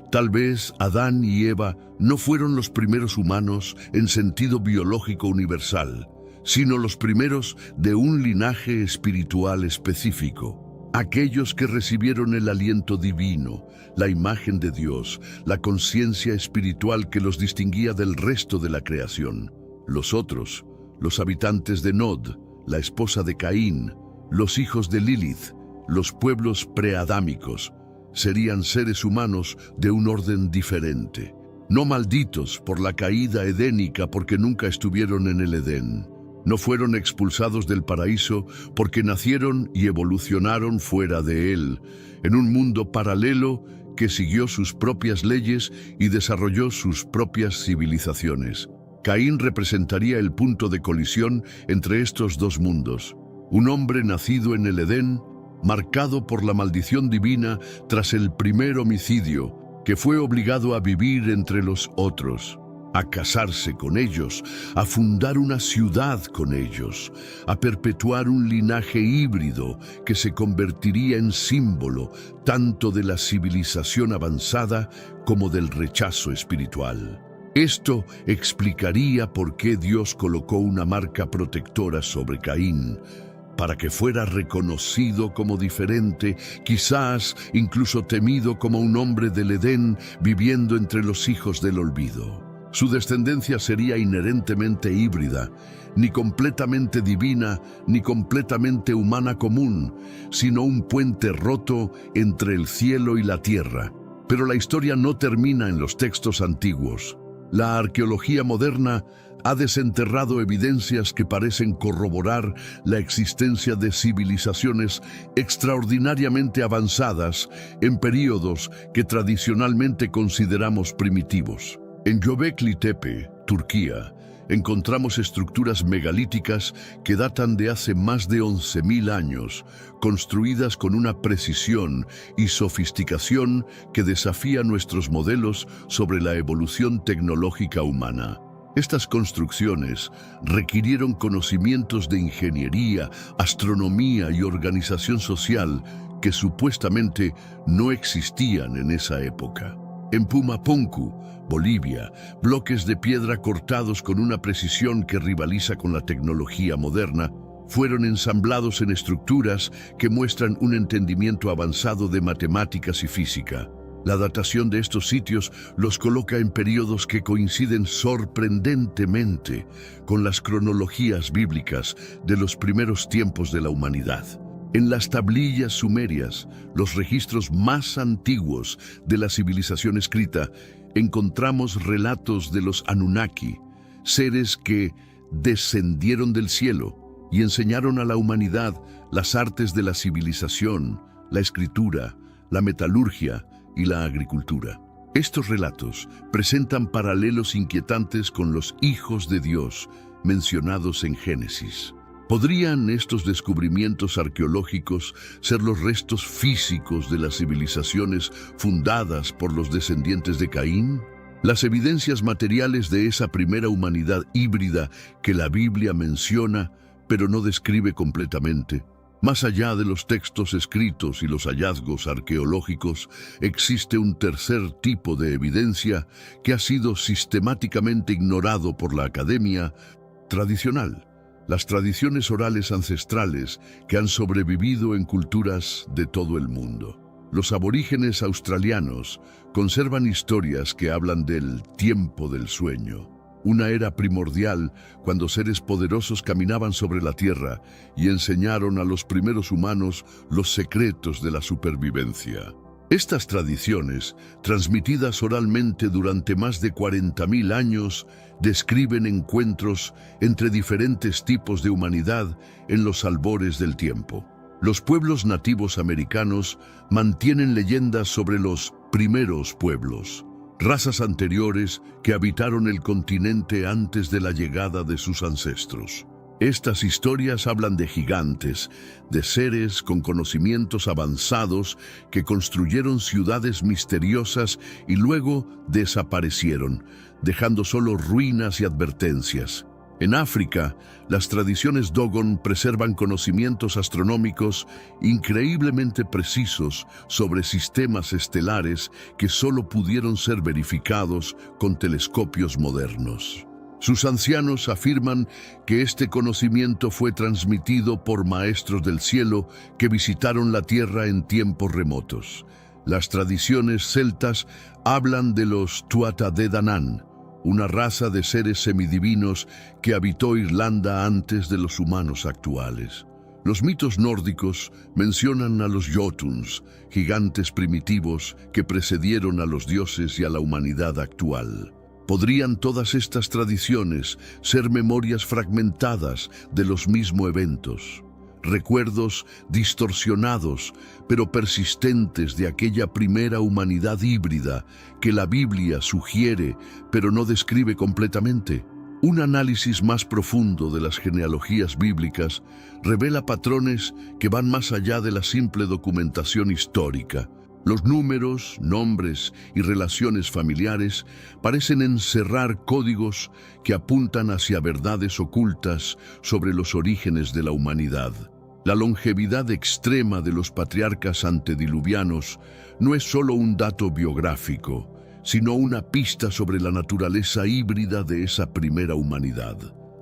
Tal vez Adán y Eva no fueron los primeros humanos en sentido biológico universal, sino los primeros de un linaje espiritual específico. Aquellos que recibieron el aliento divino, la imagen de Dios, la conciencia espiritual que los distinguía del resto de la creación. Los otros, los habitantes de Nod, la esposa de Caín, los hijos de Lilith, los pueblos preadámicos, serían seres humanos de un orden diferente, no malditos por la caída edénica porque nunca estuvieron en el Edén. No fueron expulsados del paraíso porque nacieron y evolucionaron fuera de él, en un mundo paralelo que siguió sus propias leyes y desarrolló sus propias civilizaciones. Caín representaría el punto de colisión entre estos dos mundos. Un hombre nacido en el Edén, marcado por la maldición divina tras el primer homicidio, que fue obligado a vivir entre los otros, a casarse con ellos, a fundar una ciudad con ellos, a perpetuar un linaje híbrido que se convertiría en símbolo tanto de la civilización avanzada como del rechazo espiritual. Esto explicaría por qué Dios colocó una marca protectora sobre Caín, para que fuera reconocido como diferente, quizás incluso temido como un hombre del Edén viviendo entre los hijos del olvido. Su descendencia sería inherentemente híbrida, ni completamente divina, ni completamente humana común, sino un puente roto entre el cielo y la tierra. Pero la historia no termina en los textos antiguos. La arqueología moderna ha desenterrado evidencias que parecen corroborar la existencia de civilizaciones extraordinariamente avanzadas en períodos que tradicionalmente consideramos primitivos. En Göbekli Tepe, Turquía, encontramos estructuras megalíticas que datan de hace más de 11.000 años, construidas con una precisión y sofisticación que desafía nuestros modelos sobre la evolución tecnológica humana. Estas construcciones requirieron conocimientos de ingeniería, astronomía y organización social que supuestamente no existían en esa época. En Pumapunku, Bolivia, bloques de piedra cortados con una precisión que rivaliza con la tecnología moderna fueron ensamblados en estructuras que muestran un entendimiento avanzado de matemáticas y física. La datación de estos sitios los coloca en periodos que coinciden sorprendentemente con las cronologías bíblicas de los primeros tiempos de la humanidad. En las tablillas sumerias, los registros más antiguos de la civilización escrita, encontramos relatos de los Anunnaki, seres que descendieron del cielo y enseñaron a la humanidad las artes de la civilización, la escritura, la metalurgia y la agricultura. Estos relatos presentan paralelos inquietantes con los hijos de Dios mencionados en Génesis. ¿Podrían estos descubrimientos arqueológicos ser los restos físicos de las civilizaciones fundadas por los descendientes de Caín? Las evidencias materiales de esa primera humanidad híbrida que la Biblia menciona, pero no describe completamente. Más allá de los textos escritos y los hallazgos arqueológicos, existe un tercer tipo de evidencia que ha sido sistemáticamente ignorado por la academia tradicional. Las tradiciones orales ancestrales que han sobrevivido en culturas de todo el mundo. Los aborígenes australianos conservan historias que hablan del tiempo del sueño, una era primordial cuando seres poderosos caminaban sobre la tierra y enseñaron a los primeros humanos los secretos de la supervivencia. Estas tradiciones, transmitidas oralmente durante más de 40.000 años, describen encuentros entre diferentes tipos de humanidad en los albores del tiempo. Los pueblos nativos americanos mantienen leyendas sobre los primeros pueblos, razas anteriores que habitaron el continente antes de la llegada de sus ancestros. Estas historias hablan de gigantes, de seres con conocimientos avanzados que construyeron ciudades misteriosas y luego desaparecieron, dejando solo ruinas y advertencias. En África, las tradiciones Dogon preservan conocimientos astronómicos increíblemente precisos sobre sistemas estelares que solo pudieron ser verificados con telescopios modernos. Sus ancianos afirman que este conocimiento fue transmitido por maestros del cielo que visitaron la Tierra en tiempos remotos. Las tradiciones celtas hablan de los Tuatha Dé Danann, una raza de seres semidivinos que habitó Irlanda antes de los humanos actuales. Los mitos nórdicos mencionan a los Jotuns, gigantes primitivos que precedieron a los dioses y a la humanidad actual. ¿Podrían todas estas tradiciones ser memorias fragmentadas de los mismos eventos? Recuerdos distorsionados, pero persistentes de aquella primera humanidad híbrida que la Biblia sugiere, pero no describe completamente. Un análisis más profundo de las genealogías bíblicas revela patrones que van más allá de la simple documentación histórica. Los números, nombres y relaciones familiares parecen encerrar códigos que apuntan hacia verdades ocultas sobre los orígenes de la humanidad. La longevidad extrema de los patriarcas antediluvianos no es solo un dato biográfico, sino una pista sobre la naturaleza híbrida de esa primera humanidad.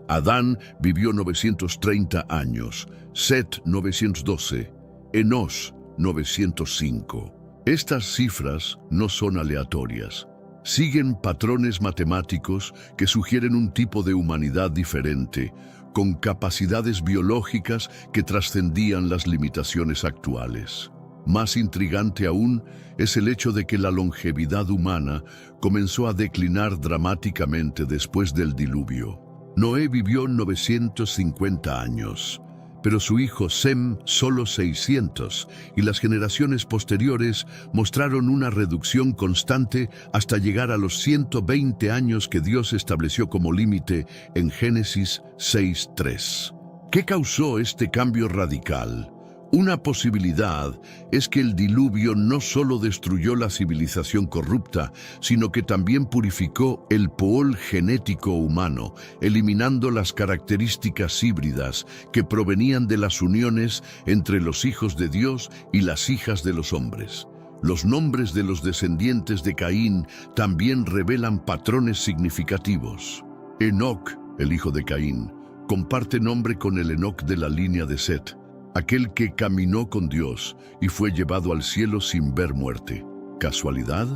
Adán vivió 930 años, Set 912, Enos 905. Estas cifras no son aleatorias. Siguen patrones matemáticos que sugieren un tipo de humanidad diferente, con capacidades biológicas que trascendían las limitaciones actuales. Más intrigante aún es el hecho de que la longevidad humana comenzó a declinar dramáticamente después del diluvio. Noé vivió 950 años, pero su hijo Sem solo 600, y las generaciones posteriores mostraron una reducción constante hasta llegar a los 120 años que Dios estableció como límite en Génesis 6:3. ¿Qué causó este cambio radical? Una posibilidad es que el diluvio no solo destruyó la civilización corrupta, sino que también purificó el pool genético humano, eliminando las características híbridas que provenían de las uniones entre los hijos de Dios y las hijas de los hombres. Los nombres de los descendientes de Caín también revelan patrones significativos. Enoc, el hijo de Caín, comparte nombre con el Enoc de la línea de Set, aquel que caminó con Dios y fue llevado al cielo sin ver muerte. ¿Casualidad?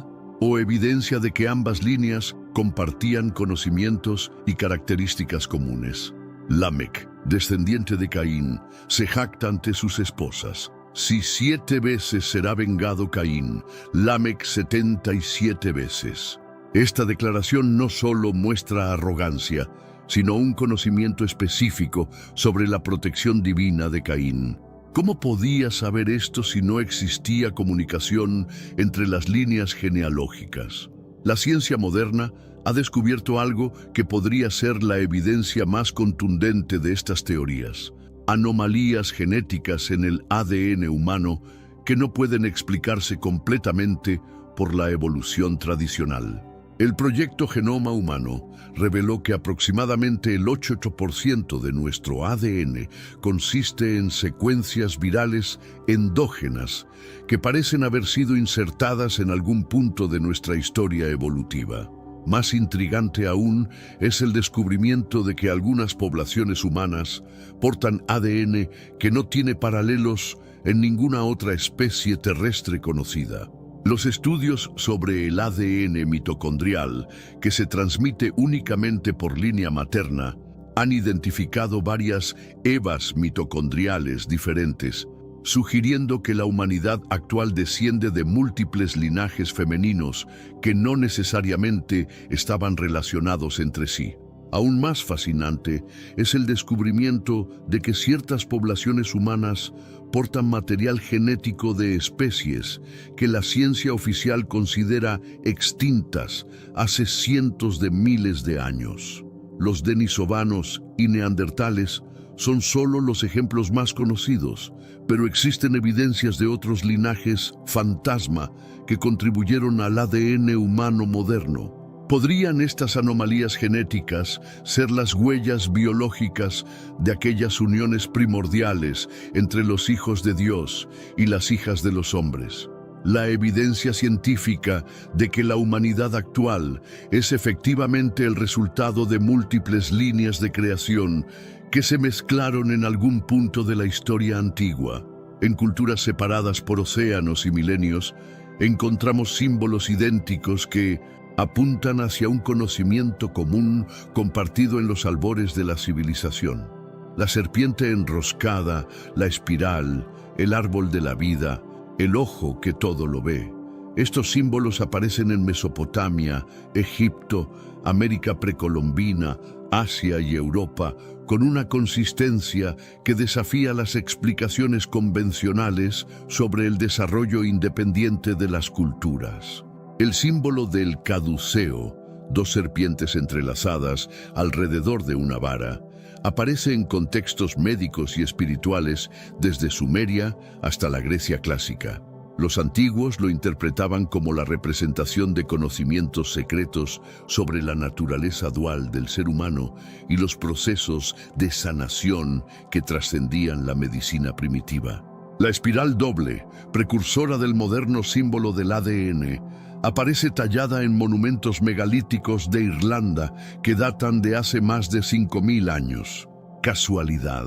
¿O evidencia de que ambas líneas compartían conocimientos y características comunes? Lamec, descendiente de Caín, se jacta ante sus esposas. Si 7 veces será vengado Caín, Lamec 77 veces. Esta declaración no solo muestra arrogancia, sino un conocimiento específico sobre la protección divina de Caín. ¿Cómo podía saber esto si no existía comunicación entre las líneas genealógicas? La ciencia moderna ha descubierto algo que podría ser la evidencia más contundente de estas teorías: anomalías genéticas en el ADN humano que no pueden explicarse completamente por la evolución tradicional. El proyecto Genoma Humano reveló que aproximadamente el 8% de nuestro ADN consiste en secuencias virales endógenas que parecen haber sido insertadas en algún punto de nuestra historia evolutiva. Más intrigante aún es el descubrimiento de que algunas poblaciones humanas portan ADN que no tiene paralelos en ninguna otra especie terrestre conocida. Los estudios sobre el ADN mitocondrial, que se transmite únicamente por línea materna, han identificado varias EVAs mitocondriales diferentes, sugiriendo que la humanidad actual desciende de múltiples linajes femeninos que no necesariamente estaban relacionados entre sí. Aún más fascinante es el descubrimiento de que ciertas poblaciones humanas portan material genético de especies que la ciencia oficial considera extintas hace cientos de miles de años. Los denisovanos y neandertales son solo los ejemplos más conocidos, pero existen evidencias de otros linajes fantasma que contribuyeron al ADN humano moderno. ¿Podrían estas anomalías genéticas ser las huellas biológicas de aquellas uniones primordiales entre los hijos de Dios y las hijas de los hombres? La evidencia científica de que la humanidad actual es efectivamente el resultado de múltiples líneas de creación que se mezclaron en algún punto de la historia antigua. En culturas separadas por océanos y milenios, encontramos símbolos idénticos que apuntan hacia un conocimiento común compartido en los albores de la civilización. La serpiente enroscada, la espiral, el árbol de la vida, el ojo que todo lo ve. Estos símbolos aparecen en Mesopotamia, Egipto, América precolombina, Asia y Europa, con una consistencia que desafía las explicaciones convencionales sobre el desarrollo independiente de las culturas. El símbolo del caduceo, 2 serpientes entrelazadas alrededor de una vara, aparece en contextos médicos y espirituales desde Sumeria hasta la Grecia clásica. Los antiguos lo interpretaban como la representación de conocimientos secretos sobre la naturaleza dual del ser humano y los procesos de sanación que trascendían la medicina primitiva. La espiral doble, precursora del moderno símbolo del ADN, Aparece tallada en monumentos megalíticos de Irlanda que datan de hace más de 5000 años. ¿Casualidad?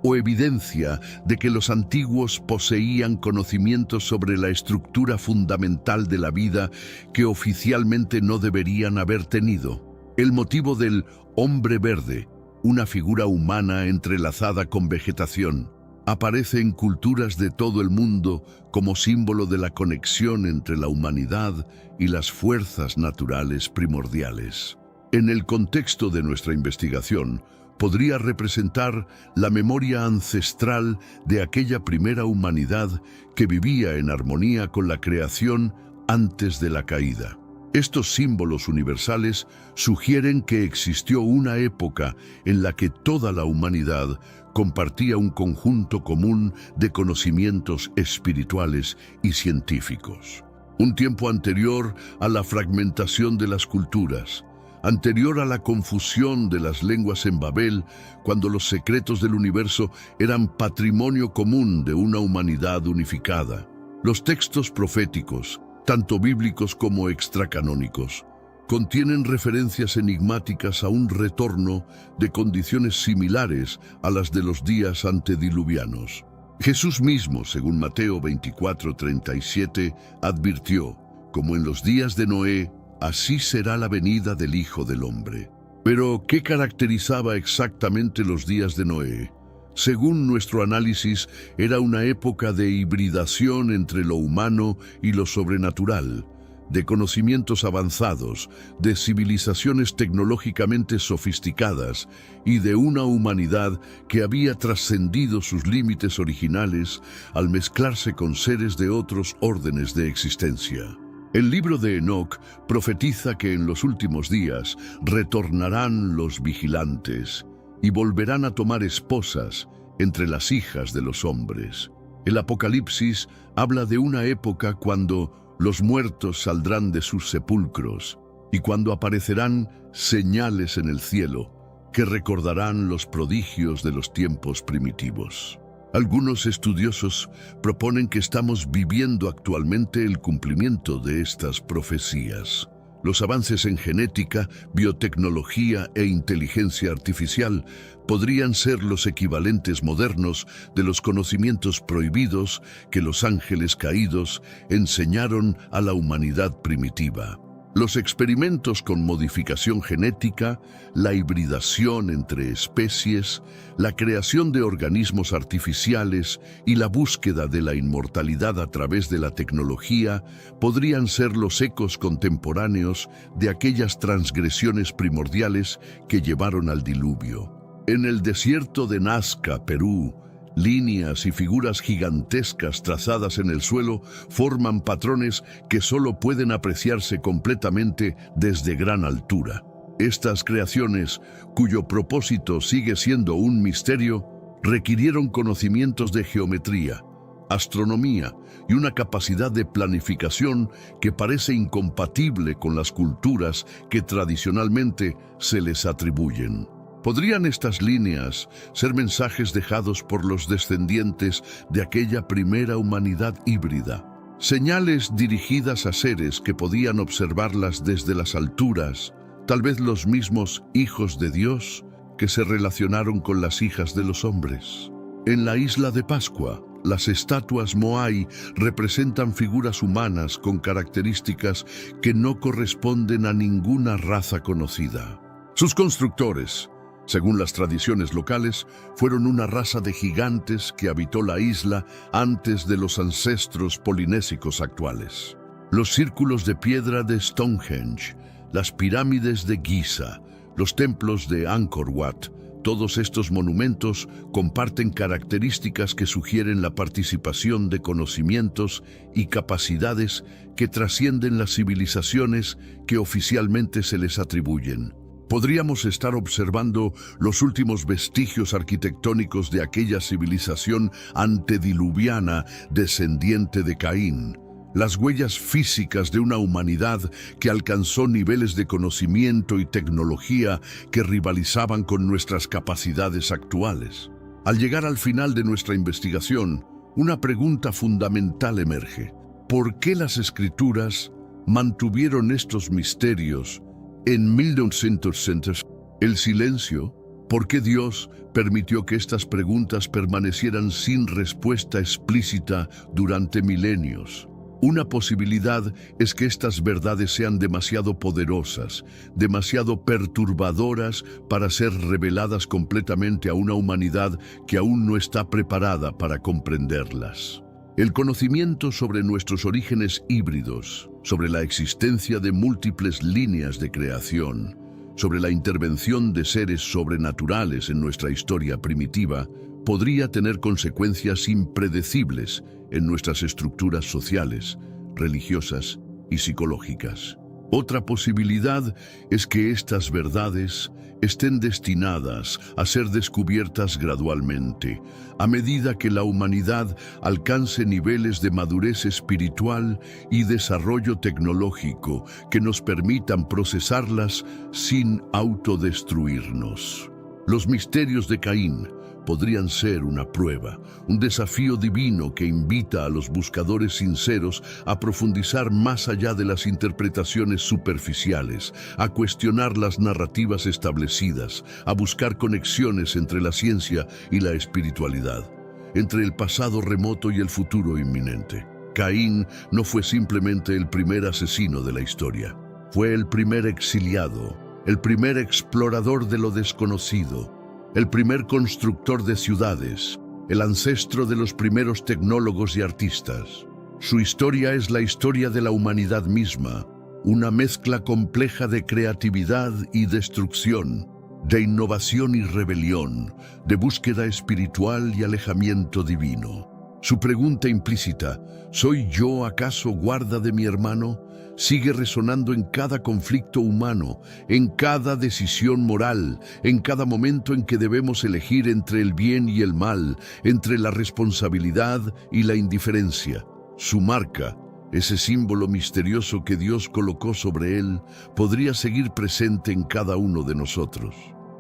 ¿O evidencia de que los antiguos poseían conocimientos sobre la estructura fundamental de la vida que oficialmente no deberían haber tenido? El motivo del hombre verde, una figura humana entrelazada con vegetación, aparece en culturas de todo el mundo como símbolo de la conexión entre la humanidad y las fuerzas naturales primordiales. En el contexto de nuestra investigación, podría representar la memoria ancestral de aquella primera humanidad que vivía en armonía con la creación antes de la caída. Estos símbolos universales sugieren que existió una época en la que toda la humanidad compartía un conjunto común de conocimientos espirituales y científicos. Un tiempo anterior a la fragmentación de las culturas, anterior a la confusión de las lenguas en Babel, cuando los secretos del universo eran patrimonio común de una humanidad unificada. Los textos proféticos, tanto bíblicos como extracanónicos, contienen referencias enigmáticas a un retorno de condiciones similares a las de los días antediluvianos. Jesús mismo, según Mateo 24:37, advirtió: como en los días de Noé, así será la venida del Hijo del Hombre. Pero, ¿qué caracterizaba exactamente los días de Noé? Según nuestro análisis, era una época de hibridación entre lo humano y lo sobrenatural, de conocimientos avanzados, de civilizaciones tecnológicamente sofisticadas y de una humanidad que había trascendido sus límites originales al mezclarse con seres de otros órdenes de existencia. El libro de Enoc profetiza que en los últimos días retornarán los vigilantes y volverán a tomar esposas entre las hijas de los hombres. El Apocalipsis habla de una época cuando los muertos saldrán de sus sepulcros y cuando aparecerán señales en el cielo que recordarán los prodigios de los tiempos primitivos. Algunos estudiosos proponen que estamos viviendo actualmente el cumplimiento de estas profecías. Los avances en genética, biotecnología e inteligencia artificial podrían ser los equivalentes modernos de los conocimientos prohibidos que los ángeles caídos enseñaron a la humanidad primitiva. Los experimentos con modificación genética, la hibridación entre especies, la creación de organismos artificiales y la búsqueda de la inmortalidad a través de la tecnología podrían ser los ecos contemporáneos de aquellas transgresiones primordiales que llevaron al diluvio. En el desierto de Nazca, Perú, líneas y figuras gigantescas trazadas en el suelo forman patrones que solo pueden apreciarse completamente desde gran altura. Estas creaciones, cuyo propósito sigue siendo un misterio, requirieron conocimientos de geometría, astronomía y una capacidad de planificación que parece incompatible con las culturas que tradicionalmente se les atribuyen. ¿Podrían estas líneas ser mensajes dejados por los descendientes de aquella primera humanidad híbrida? Señales dirigidas a seres que podían observarlas desde las alturas, tal vez los mismos hijos de Dios que se relacionaron con las hijas de los hombres. En la isla de Pascua, las estatuas Moai representan figuras humanas con características que no corresponden a ninguna raza conocida. Sus constructores, según las tradiciones locales, fueron una raza de gigantes que habitó la isla antes de los ancestros polinésicos actuales. Los círculos de piedra de Stonehenge, las pirámides de Giza, los templos de Angkor Wat, todos estos monumentos comparten características que sugieren la participación de conocimientos y capacidades que trascienden las civilizaciones que oficialmente se les atribuyen. Podríamos estar observando los últimos vestigios arquitectónicos de aquella civilización antediluviana descendiente de Caín, las huellas físicas de una humanidad que alcanzó niveles de conocimiento y tecnología que rivalizaban con nuestras capacidades actuales. Al llegar al final de nuestra investigación, una pregunta fundamental emerge: ¿por qué las Escrituras mantuvieron estos misterios en 1960? El silencio. ¿Por qué Dios permitió que estas preguntas permanecieran sin respuesta explícita durante milenios? Una posibilidad es que estas verdades sean demasiado poderosas, demasiado perturbadoras para ser reveladas completamente a una humanidad que aún no está preparada para comprenderlas. El conocimiento sobre nuestros orígenes híbridos, sobre la existencia de múltiples líneas de creación, sobre la intervención de seres sobrenaturales en nuestra historia primitiva, podría tener consecuencias impredecibles en nuestras estructuras sociales, religiosas y psicológicas. Otra posibilidad es que estas verdades estén destinadas a ser descubiertas gradualmente, a medida que la humanidad alcance niveles de madurez espiritual y desarrollo tecnológico que nos permitan procesarlas sin autodestruirnos. Los misterios de Caín podrían ser una prueba, un desafío divino que invita a los buscadores sinceros a profundizar más allá de las interpretaciones superficiales, a cuestionar las narrativas establecidas, a buscar conexiones entre la ciencia y la espiritualidad, entre el pasado remoto y el futuro inminente. Caín no fue simplemente el primer asesino de la historia, fue el primer exiliado, el primer explorador de lo desconocido, el primer constructor de ciudades, el ancestro de los primeros tecnólogos y artistas. Su historia es la historia de la humanidad misma, una mezcla compleja de creatividad y destrucción, de innovación y rebelión, de búsqueda espiritual y alejamiento divino. Su pregunta implícita, ¿soy yo acaso guarda de mi hermano?, sigue resonando en cada conflicto humano, en cada decisión moral, en cada momento en que debemos elegir entre el bien y el mal, entre la responsabilidad y la indiferencia. Su marca, ese símbolo misterioso que Dios colocó sobre él, podría seguir presente en cada uno de nosotros.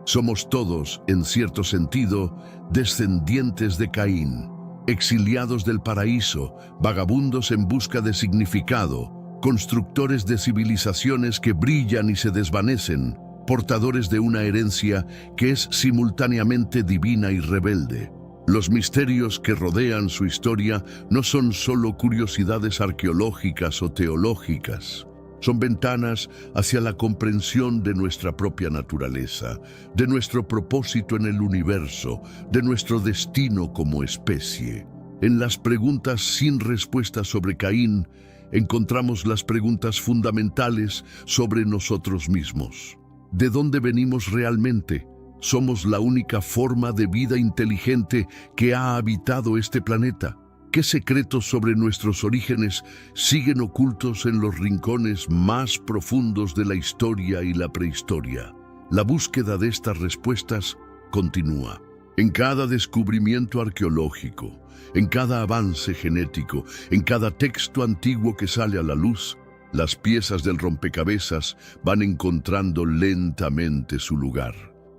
Somos todos, en cierto sentido, descendientes de Caín, exiliados del paraíso, vagabundos en busca de significado, constructores de civilizaciones que brillan y se desvanecen, portadores de una herencia que es simultáneamente divina y rebelde. Los misterios que rodean su historia no son solo curiosidades arqueológicas o teológicas. Son ventanas hacia la comprensión de nuestra propia naturaleza, de nuestro propósito en el universo, de nuestro destino como especie. En las preguntas sin respuesta sobre Caín, encontramos las preguntas fundamentales sobre nosotros mismos. ¿De dónde venimos realmente? ¿Somos la única forma de vida inteligente que ha habitado este planeta? ¿Qué secretos sobre nuestros orígenes siguen ocultos en los rincones más profundos de la historia y la prehistoria? La búsqueda de estas respuestas continúa. En cada descubrimiento arqueológico, en cada avance genético, en cada texto antiguo que sale a la luz, las piezas del rompecabezas van encontrando lentamente su lugar.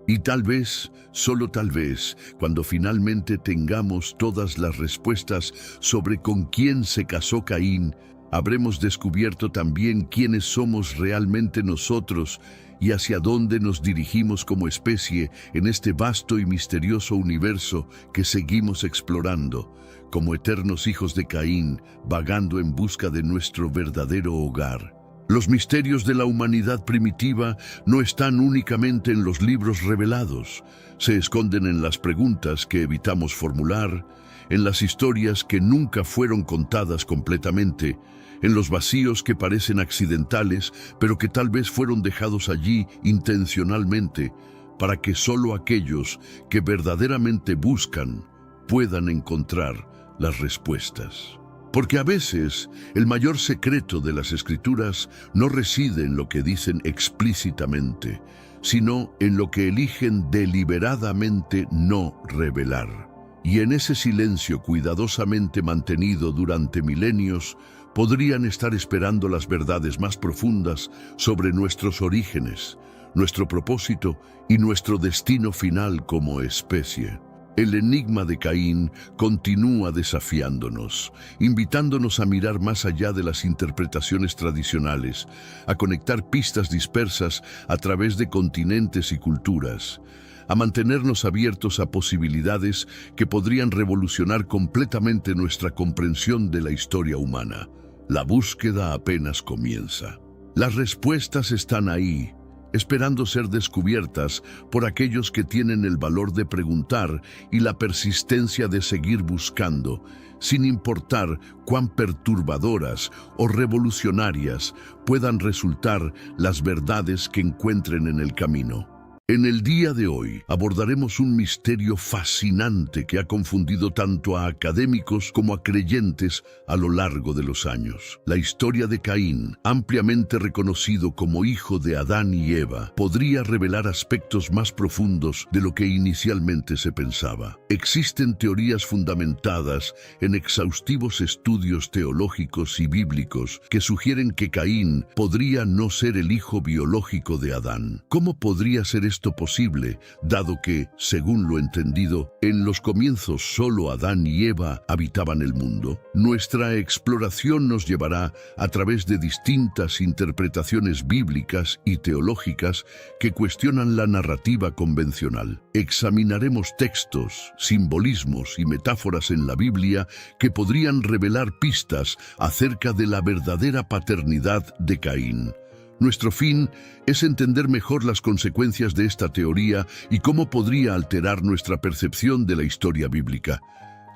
Y tal vez, solo tal vez, cuando finalmente tengamos todas las respuestas sobre con quién se casó Caín, habremos descubierto también quiénes somos realmente nosotros y hacia dónde nos dirigimos como especie en este vasto y misterioso universo que seguimos explorando, como eternos hijos de Caín, vagando en busca de nuestro verdadero hogar. Los misterios de la humanidad primitiva no están únicamente en los libros revelados, se esconden en las preguntas que evitamos formular, en las historias que nunca fueron contadas completamente, en los vacíos que parecen accidentales, pero que tal vez fueron dejados allí intencionalmente, para que solo aquellos que verdaderamente buscan puedan encontrar las respuestas. Porque a veces el mayor secreto de las Escrituras no reside en lo que dicen explícitamente, sino en lo que eligen deliberadamente no revelar. Y en ese silencio cuidadosamente mantenido durante milenios, podrían estar esperando las verdades más profundas sobre nuestros orígenes, nuestro propósito y nuestro destino final como especie. El enigma de Caín continúa desafiándonos, invitándonos a mirar más allá de las interpretaciones tradicionales, a conectar pistas dispersas a través de continentes y culturas, a mantenernos abiertos a posibilidades que podrían revolucionar completamente nuestra comprensión de la historia humana. La búsqueda apenas comienza. Las respuestas están ahí, esperando ser descubiertas por aquellos que tienen el valor de preguntar y la persistencia de seguir buscando, sin importar cuán perturbadoras o revolucionarias puedan resultar las verdades que encuentren en el camino. En el día de hoy abordaremos un misterio fascinante que ha confundido tanto a académicos como a creyentes a lo largo de los años. La historia de Caín, ampliamente reconocido como hijo de Adán y Eva, podría revelar aspectos más profundos de lo que inicialmente se pensaba. Existen teorías fundamentadas en exhaustivos estudios teológicos y bíblicos que sugieren que Caín podría no ser el hijo biológico de Adán. ¿Cómo podría ser esto posible, dado que, según lo entendido, en los comienzos solo Adán y Eva habitaban el mundo? Nuestra exploración nos llevará a través de distintas interpretaciones bíblicas y teológicas que cuestionan la narrativa convencional. Examinaremos textos, simbolismos y metáforas en la Biblia que podrían revelar pistas acerca de la verdadera paternidad de Caín. Nuestro fin es entender mejor las consecuencias de esta teoría y cómo podría alterar nuestra percepción de la historia bíblica.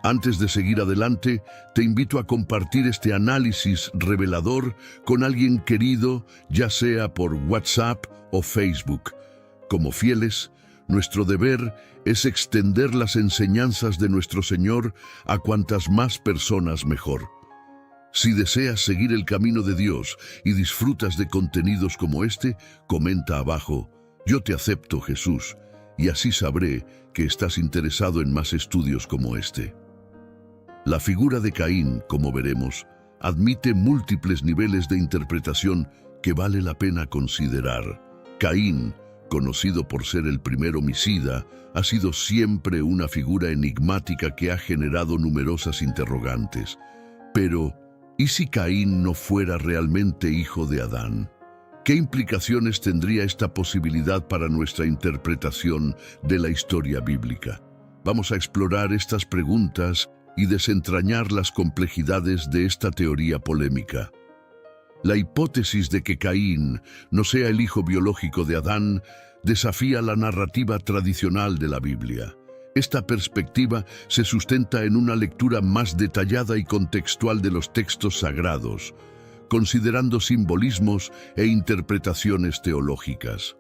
Antes de seguir adelante, te invito a compartir este análisis revelador con alguien querido, ya sea por WhatsApp o Facebook. Como fieles, nuestro deber es extender las enseñanzas de nuestro Señor a cuantas más personas mejor. Si deseas seguir el camino de Dios y disfrutas de contenidos como este, comenta abajo: "Yo te acepto, Jesús", y así sabré que estás interesado en más estudios como este. La figura de Caín, como veremos, admite múltiples niveles de interpretación que vale la pena considerar. Caín, conocido por ser el primer homicida, ha sido siempre una figura enigmática que ha generado numerosas interrogantes. Pero, ¿y si Caín no fuera realmente hijo de Adán? ¿Qué implicaciones tendría esta posibilidad para nuestra interpretación de la historia bíblica? Vamos a explorar estas preguntas y desentrañar las complejidades de esta teoría polémica. La hipótesis de que Caín no sea el hijo biológico de Adán desafía la narrativa tradicional de la Biblia. Esta perspectiva se sustenta en una lectura más detallada y contextual de los textos sagrados, considerando simbolismos e interpretaciones teológicas.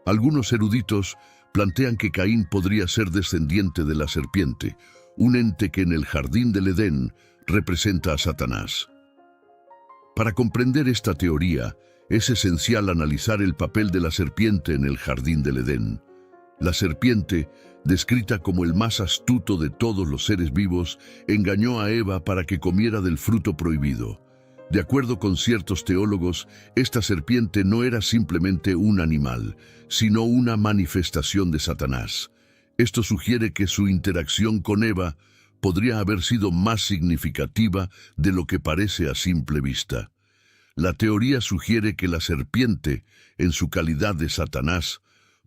Algunos eruditos plantean que Caín podría ser descendiente de la serpiente, un ente que en el jardín del Edén representa a Satanás. Para comprender esta teoría, es esencial analizar el papel de la serpiente en el jardín del Edén. La serpiente, descrita como el más astuto de todos los seres vivos, engañó a Eva para que comiera del fruto prohibido. De acuerdo con ciertos teólogos, esta serpiente no era simplemente un animal, sino una manifestación de Satanás. Esto sugiere que su interacción con Eva podría haber sido más significativa de lo que parece a simple vista. La teoría sugiere que la serpiente, en su calidad de Satanás,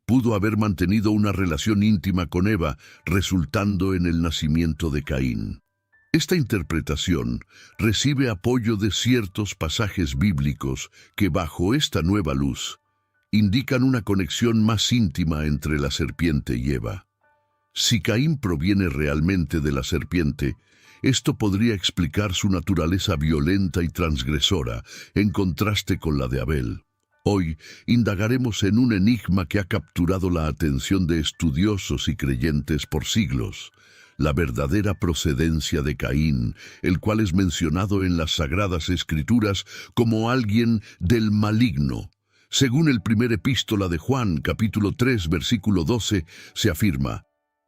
pudo haber mantenido una relación íntima con Eva, resultando en el nacimiento de Caín. Esta interpretación recibe apoyo de ciertos pasajes bíblicos que, bajo esta nueva luz, indican una conexión más íntima entre la serpiente y Eva. Si Caín proviene realmente de la serpiente, esto podría explicar su naturaleza violenta y transgresora, en contraste con la de Abel. Hoy indagaremos en un enigma que ha capturado la atención de estudiosos y creyentes por siglos: la verdadera procedencia de Caín, el cual es mencionado en las Sagradas Escrituras como alguien del maligno. Según el primer epístola de Juan, capítulo 3, versículo 12, se afirma: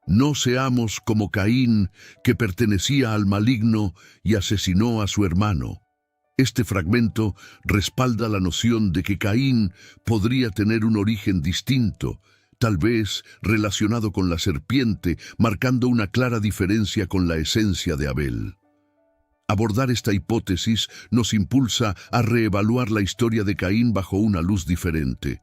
"No seamos como Caín, que pertenecía al maligno y asesinó a su hermano". Este fragmento respalda la noción de que Caín podría tener un origen distinto, tal vez relacionado con la serpiente, marcando una clara diferencia con la esencia de Abel. Abordar esta hipótesis nos impulsa a reevaluar la historia de Caín bajo una luz diferente.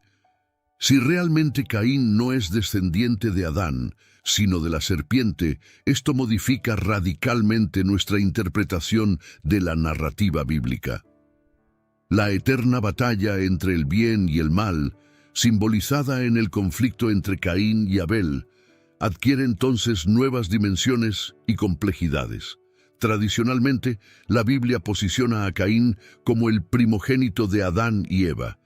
Si realmente Caín no es descendiente de Adán, sino de la serpiente, esto modifica radicalmente nuestra interpretación de la narrativa bíblica. La eterna batalla entre el bien y el mal, simbolizada en el conflicto entre Caín y Abel, adquiere entonces nuevas dimensiones y complejidades. Tradicionalmente, la Biblia posiciona a Caín como el primogénito de Adán y Eva,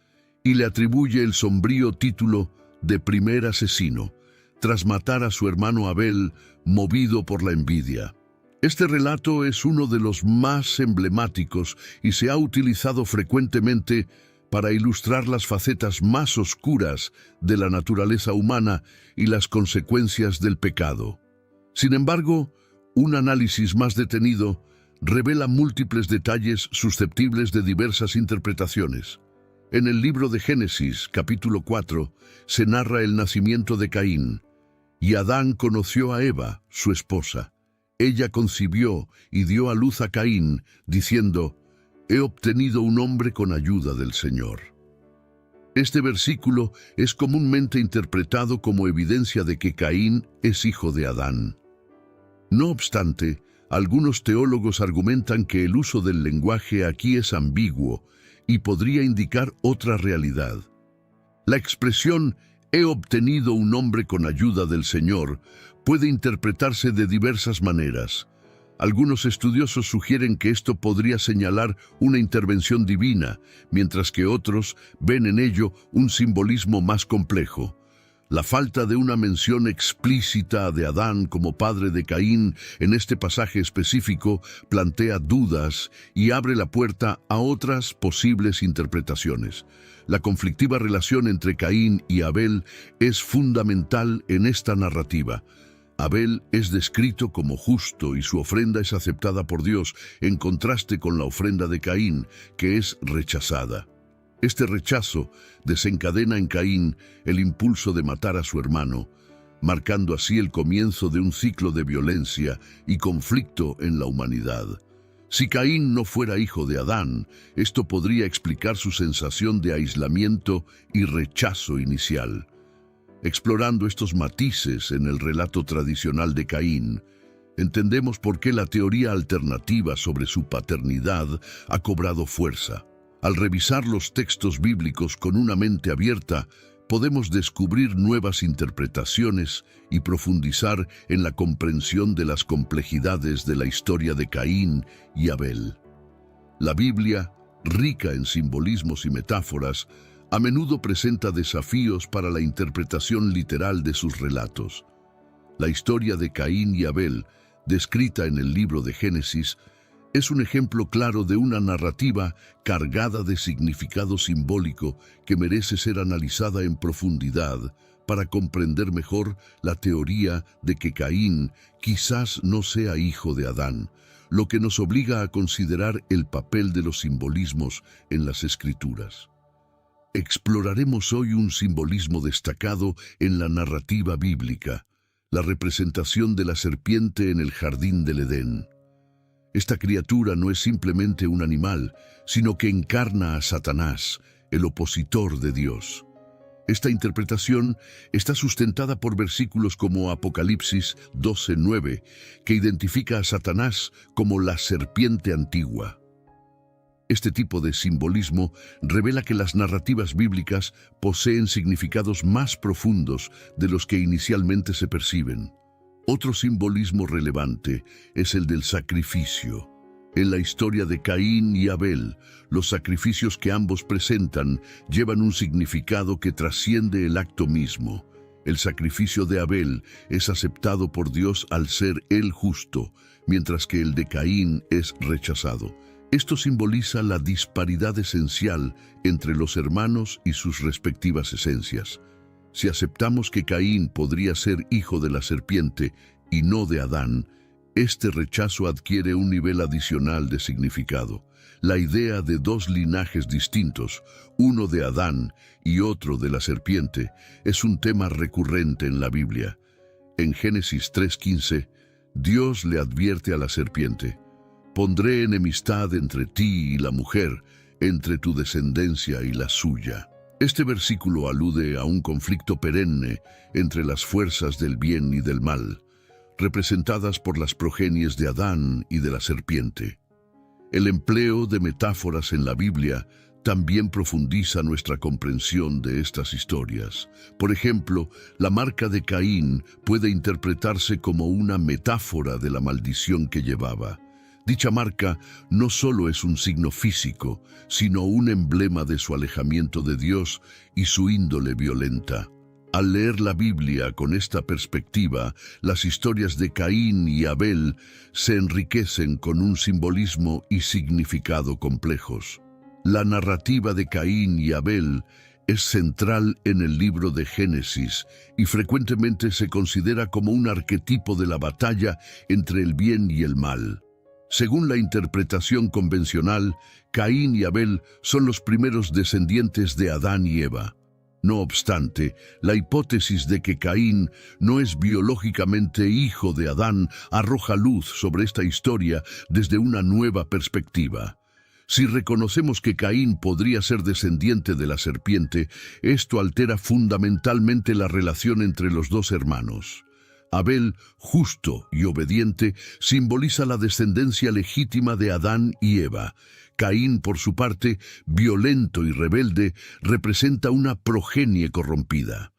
y le atribuye el sombrío título de primer asesino, tras matar a su hermano Abel, movido por la envidia. Este relato es uno de los más emblemáticos y se ha utilizado frecuentemente para ilustrar las facetas más oscuras de la naturaleza humana y las consecuencias del pecado. Sin embargo, un análisis más detenido revela múltiples detalles susceptibles de diversas interpretaciones. En el libro de Génesis, capítulo 4, se narra el nacimiento de Caín. Y Adán conoció a Eva, su esposa. Ella concibió y dio a luz a Caín, diciendo: «He obtenido un hombre con ayuda del Señor». Este versículo es comúnmente interpretado como evidencia de que Caín es hijo de Adán. No obstante, algunos teólogos argumentan que el uso del lenguaje aquí es ambiguo y podría indicar otra realidad. La expresión «he obtenido un hombre con ayuda del Señor» puede interpretarse de diversas maneras. Algunos estudiosos sugieren que esto podría señalar una intervención divina, mientras que otros ven en ello un simbolismo más complejo. La falta de una mención explícita de Adán como padre de Caín en este pasaje específico plantea dudas y abre la puerta a otras posibles interpretaciones. La conflictiva relación entre Caín y Abel es fundamental en esta narrativa. Abel es descrito como justo y su ofrenda es aceptada por Dios, en contraste con la ofrenda de Caín, que es rechazada. Este rechazo desencadena en Caín el impulso de matar a su hermano, marcando así el comienzo de un ciclo de violencia y conflicto en la humanidad. Si Caín no fuera hijo de Adán, esto podría explicar su sensación de aislamiento y rechazo inicial. Explorando estos matices en el relato tradicional de Caín, entendemos por qué la teoría alternativa sobre su paternidad ha cobrado fuerza. Al revisar los textos bíblicos con una mente abierta, podemos descubrir nuevas interpretaciones y profundizar en la comprensión de las complejidades de la historia de Caín y Abel. La Biblia, rica en simbolismos y metáforas, a menudo presenta desafíos para la interpretación literal de sus relatos. La historia de Caín y Abel, descrita en el libro de Génesis, es un ejemplo claro de una narrativa cargada de significado simbólico que merece ser analizada en profundidad para comprender mejor la teoría de que Caín quizás no sea hijo de Adán, lo que nos obliga a considerar el papel de los simbolismos en las Escrituras. Exploraremos hoy un simbolismo destacado en la narrativa bíblica, la representación de la serpiente en el jardín del Edén. Esta criatura no es simplemente un animal, sino que encarna a Satanás, el opositor de Dios. Esta interpretación está sustentada por versículos como Apocalipsis 12:9, que identifica a Satanás como la serpiente antigua. Este tipo de simbolismo revela que las narrativas bíblicas poseen significados más profundos de los que inicialmente se perciben. Otro simbolismo relevante es el del sacrificio. En la historia de Caín y Abel, los sacrificios que ambos presentan llevan un significado que trasciende el acto mismo. El sacrificio de Abel es aceptado por Dios al ser él justo, mientras que el de Caín es rechazado. Esto simboliza la disparidad esencial entre los hermanos y sus respectivas esencias. Si aceptamos que Caín podría ser hijo de la serpiente y no de Adán, Este rechazo adquiere un nivel adicional de significado. La idea de dos linajes distintos, uno de Adán y otro de la serpiente, es un tema recurrente en la Biblia. En Génesis 3:15, Dios le advierte a la serpiente: «Pondré enemistad entre ti y la mujer, entre tu descendencia y la suya». Este versículo alude a un conflicto perenne entre las fuerzas del bien y del mal, representadas por las progenies de Adán y de la serpiente. El empleo de metáforas en la Biblia también profundiza nuestra comprensión de estas historias. Por ejemplo, la marca de Caín puede interpretarse como una metáfora de la maldición que llevaba. Dicha marca no solo es un signo físico, sino un emblema de su alejamiento de Dios y su índole violenta. Al leer la Biblia con esta perspectiva, las historias de Caín y Abel se enriquecen con un simbolismo y significado complejos. La narrativa de Caín y Abel es central en el libro de Génesis y frecuentemente se considera como un arquetipo de la batalla entre el bien y el mal. Según la interpretación convencional, Caín y Abel son los primeros descendientes de Adán y Eva. No obstante, la hipótesis de que Caín no es biológicamente hijo de Adán arroja luz sobre esta historia desde una nueva perspectiva. Si reconocemos que Caín podría ser descendiente de la serpiente, esto altera fundamentalmente la relación entre los dos hermanos. Abel, justo y obediente, simboliza la descendencia legítima de Adán y Eva. Caín, por su parte, violento y rebelde, representa una progenie corrompida.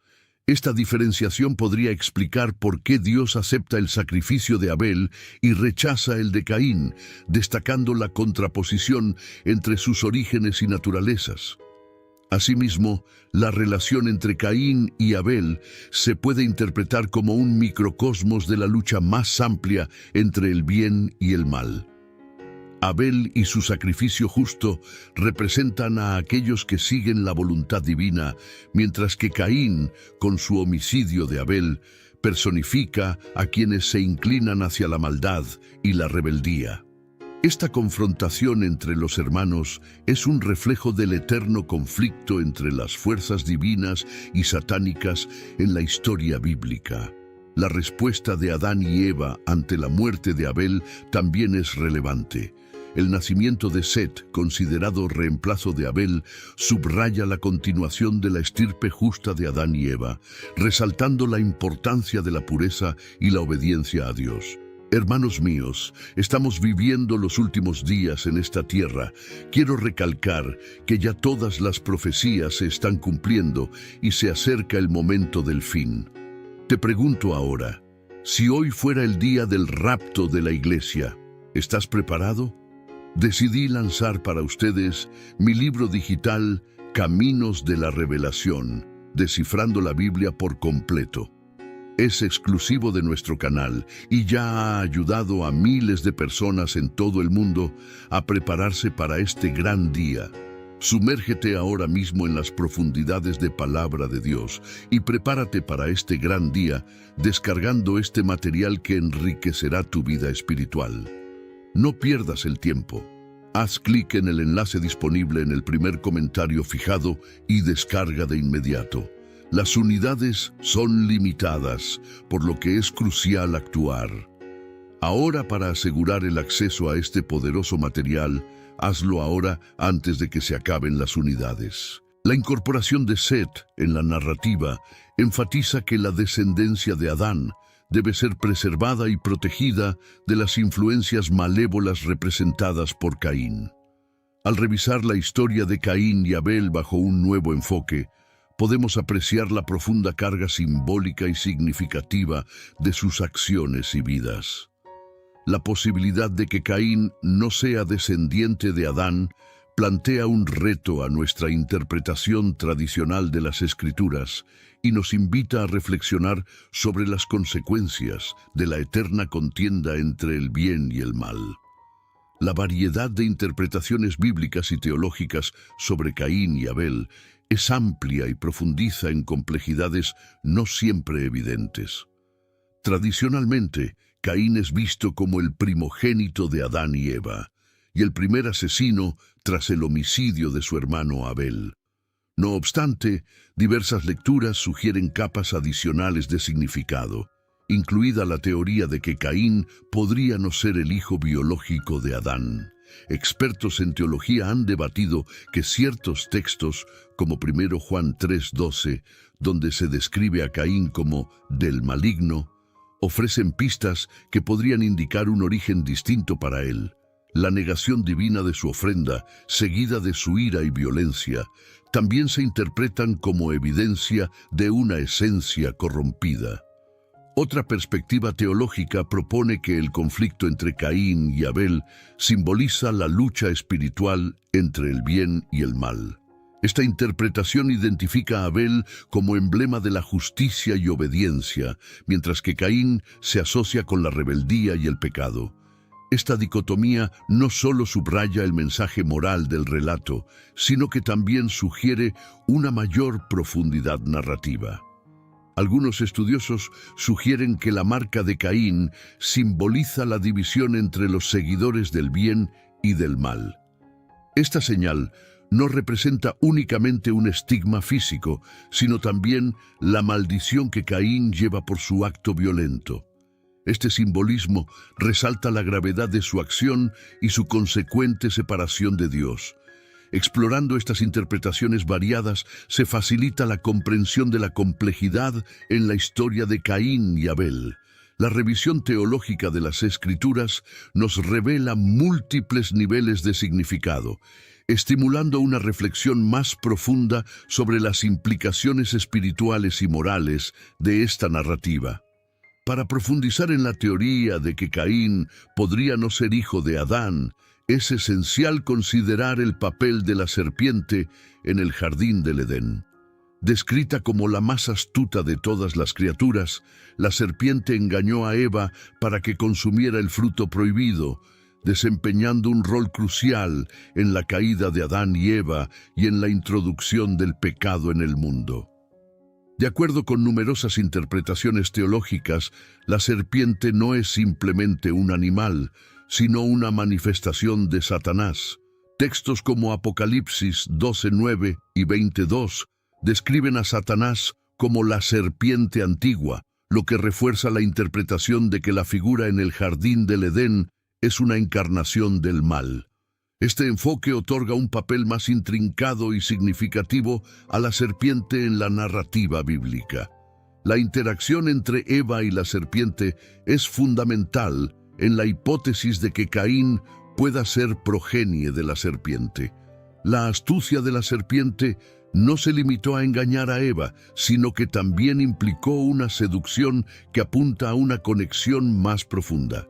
Esta diferenciación podría explicar por qué Dios acepta el sacrificio de Abel y rechaza el de Caín, destacando la contraposición entre sus orígenes y naturalezas. Asimismo, la relación entre Caín y Abel se puede interpretar como un microcosmos de la lucha más amplia entre el bien y el mal. Abel y su sacrificio justo representan a aquellos que siguen la voluntad divina, mientras que Caín, con su homicidio de Abel, personifica a quienes se inclinan hacia la maldad y la rebeldía. Esta confrontación entre los hermanos es un reflejo del eterno conflicto entre las fuerzas divinas y satánicas en la historia bíblica. La respuesta de Adán y Eva ante la muerte de Abel también es relevante. El nacimiento de Set, considerado reemplazo de Abel, subraya la continuación de la estirpe justa de Adán y Eva, resaltando la importancia de la pureza y la obediencia a Dios. Hermanos míos, estamos viviendo los últimos días en esta tierra. Quiero recalcar que ya todas las profecías se están cumpliendo y se acerca el momento del fin. Te pregunto ahora, si hoy fuera el día del rapto de la iglesia, ¿estás preparado? Decidí lanzar para ustedes mi libro digital Caminos de la Revelación, descifrando la Biblia por completo. Es exclusivo de nuestro canal y ya ha ayudado a miles de personas en todo el mundo a prepararse para este gran día. Sumérgete ahora mismo en las profundidades de Palabra de Dios y prepárate para este gran día descargando este material que enriquecerá tu vida espiritual. No pierdas el tiempo. Haz clic en el enlace disponible en el primer comentario fijado y descarga de inmediato. Las unidades son limitadas, por lo que es crucial actuar. Ahora, para asegurar el acceso a este poderoso material, hazlo ahora antes de que se acaben las unidades. La incorporación de Set en la narrativa enfatiza que la descendencia de Adán debe ser preservada y protegida de las influencias malévolas representadas por Caín. Al revisar la historia de Caín y Abel bajo un nuevo enfoque, podemos apreciar la profunda carga simbólica y significativa de sus acciones y vidas. La posibilidad de que Caín no sea descendiente de Adán plantea un reto a nuestra interpretación tradicional de las Escrituras y nos invita a reflexionar sobre las consecuencias de la eterna contienda entre el bien y el mal. La variedad de interpretaciones bíblicas y teológicas sobre Caín y Abel es amplia y profundiza en complejidades no siempre evidentes. Tradicionalmente, Caín es visto como el primogénito de Adán y Eva, y el primer asesino tras el homicidio de su hermano Abel. No obstante, diversas lecturas sugieren capas adicionales de significado, incluida la teoría de que Caín podría no ser el hijo biológico de Adán. Expertos en teología han debatido que ciertos textos, como 1 Juan 3:12, donde se describe a Caín como del maligno, ofrecen pistas que podrían indicar un origen distinto para él. La negación divina de su ofrenda, seguida de su ira y violencia, también se interpretan como evidencia de una esencia corrompida. Otra perspectiva teológica propone que el conflicto entre Caín y Abel simboliza la lucha espiritual entre el bien y el mal. Esta interpretación identifica a Abel como emblema de la justicia y obediencia, mientras que Caín se asocia con la rebeldía y el pecado. Esta dicotomía no solo subraya el mensaje moral del relato, sino que también sugiere una mayor profundidad narrativa. Algunos estudiosos sugieren que la marca de Caín simboliza la división entre los seguidores del bien y del mal. Esta señal no representa únicamente un estigma físico, sino también la maldición que Caín lleva por su acto violento. Este simbolismo resalta la gravedad de su acción y su consecuente separación de Dios. Explorando estas interpretaciones variadas, se facilita la comprensión de la complejidad en la historia de Caín y Abel. La revisión teológica de las Escrituras nos revela múltiples niveles de significado, estimulando una reflexión más profunda sobre las implicaciones espirituales y morales de esta narrativa. Para profundizar en la teoría de que Caín podría no ser hijo de Adán, es esencial considerar el papel de la serpiente en el jardín del Edén. Descrita como la más astuta de todas las criaturas, la serpiente engañó a Eva para que consumiera el fruto prohibido, desempeñando un rol crucial en la caída de Adán y Eva y en la introducción del pecado en el mundo. De acuerdo con numerosas interpretaciones teológicas, la serpiente no es simplemente un animal, sino una manifestación de Satanás. Textos como Apocalipsis 12:9 y 22 describen a Satanás como la serpiente antigua, lo que refuerza la interpretación de que la figura en el jardín del Edén es una encarnación del mal. Este enfoque otorga un papel más intrincado y significativo a la serpiente en la narrativa bíblica. La interacción entre Eva y la serpiente es fundamental en la hipótesis de que Caín pueda ser progenie de la serpiente. La astucia de la serpiente no se limitó a engañar a Eva, sino que también implicó una seducción que apunta a una conexión más profunda.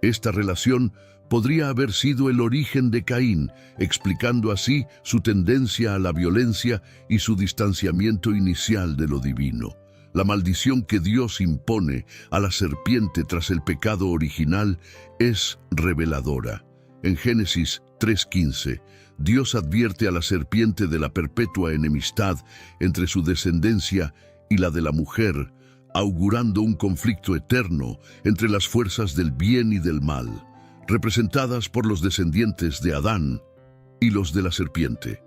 Esta relación podría haber sido el origen de Caín, explicando así su tendencia a la violencia y su distanciamiento inicial de lo divino. La maldición que Dios impone a la serpiente tras el pecado original es reveladora. En Génesis 3:15, Dios advierte a la serpiente de la perpetua enemistad entre su descendencia y la de la mujer, augurando un conflicto eterno entre las fuerzas del bien y del mal, representadas por los descendientes de Adán y los de la serpiente.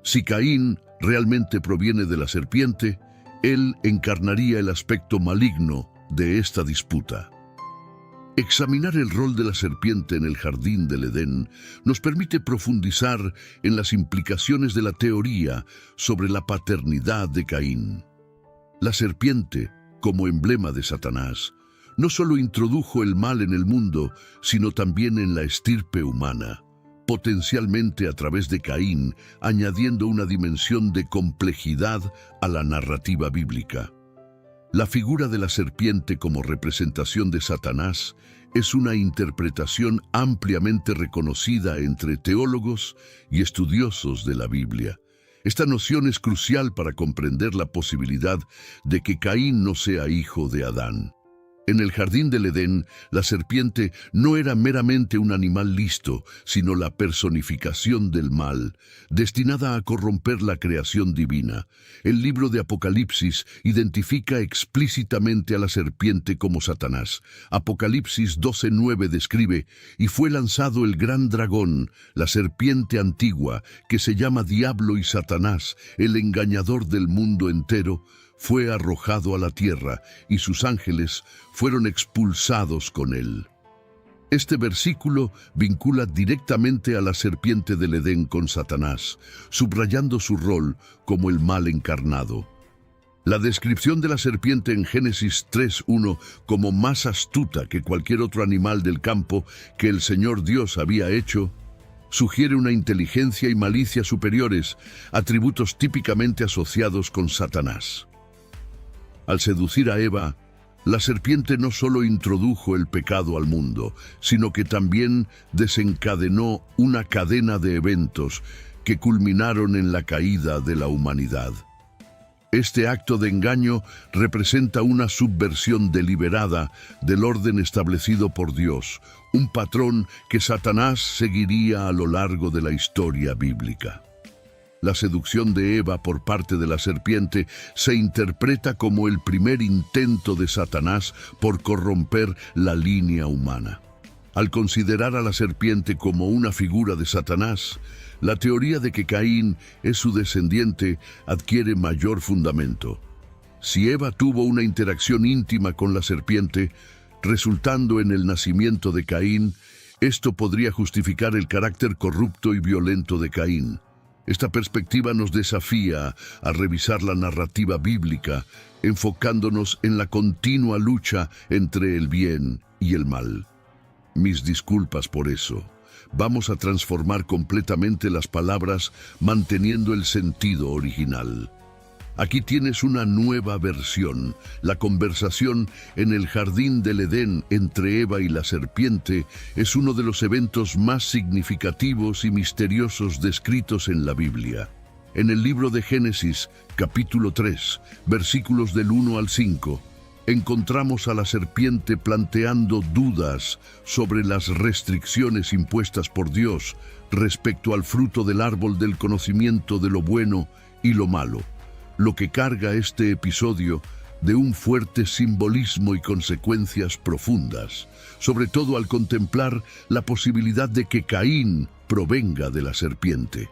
Si Caín realmente proviene de la serpiente, él encarnaría el aspecto maligno de esta disputa. Examinar el rol de la serpiente en el jardín del Edén nos permite profundizar en las implicaciones de la teoría sobre la paternidad de Caín. La serpiente, como emblema de Satanás, no solo introdujo el mal en el mundo, sino también en la estirpe humana, potencialmente a través de Caín, añadiendo una dimensión de complejidad a la narrativa bíblica. La figura de la serpiente como representación de Satanás es una interpretación ampliamente reconocida entre teólogos y estudiosos de la Biblia. Esta noción es crucial para comprender la posibilidad de que Caín no sea hijo de Adán. En el jardín del Edén, la serpiente no era meramente un animal listo, sino la personificación del mal, destinada a corromper la creación divina. El libro de Apocalipsis identifica explícitamente a la serpiente como Satanás. Apocalipsis 12:9 describe: «Y fue lanzado el gran dragón, la serpiente antigua, que se llama Diablo y Satanás, el engañador del mundo entero, fue arrojado a la tierra, y sus ángeles fueron expulsados con él». Este versículo vincula directamente a la serpiente del Edén con Satanás, subrayando su rol como el mal encarnado. La descripción de la serpiente en Génesis 3:1 como más astuta que cualquier otro animal del campo que el Señor Dios había hecho, sugiere una inteligencia y malicia superiores, atributos típicamente asociados con Satanás. Al seducir a Eva, la serpiente no solo introdujo el pecado al mundo, sino que también desencadenó una cadena de eventos que culminaron en la caída de la humanidad. Este acto de engaño representa una subversión deliberada del orden establecido por Dios, un patrón que Satanás seguiría a lo largo de la historia bíblica. La seducción de Eva por parte de la serpiente se interpreta como el primer intento de Satanás por corromper la línea humana. Al considerar a la serpiente como una figura de Satanás, la teoría de que Caín es su descendiente adquiere mayor fundamento. Si Eva tuvo una interacción íntima con la serpiente, resultando en el nacimiento de Caín, esto podría justificar el carácter corrupto y violento de Caín. Esta perspectiva nos desafía a revisar la narrativa bíblica, enfocándonos en la continua lucha entre el bien y el mal. Mis disculpas por eso. Vamos a transformar completamente las palabras manteniendo el sentido original. Aquí tienes una nueva versión. La conversación en el jardín del Edén entre Eva y la serpiente es uno de los eventos más significativos y misteriosos descritos en la Biblia. En el libro de Génesis, capítulo 3, versículos del 1 al 5, encontramos a la serpiente planteando dudas sobre las restricciones impuestas por Dios respecto al fruto del árbol del conocimiento de lo bueno y lo malo, lo que carga este episodio de un fuerte simbolismo y consecuencias profundas, sobre todo al contemplar la posibilidad de que Caín provenga de la serpiente.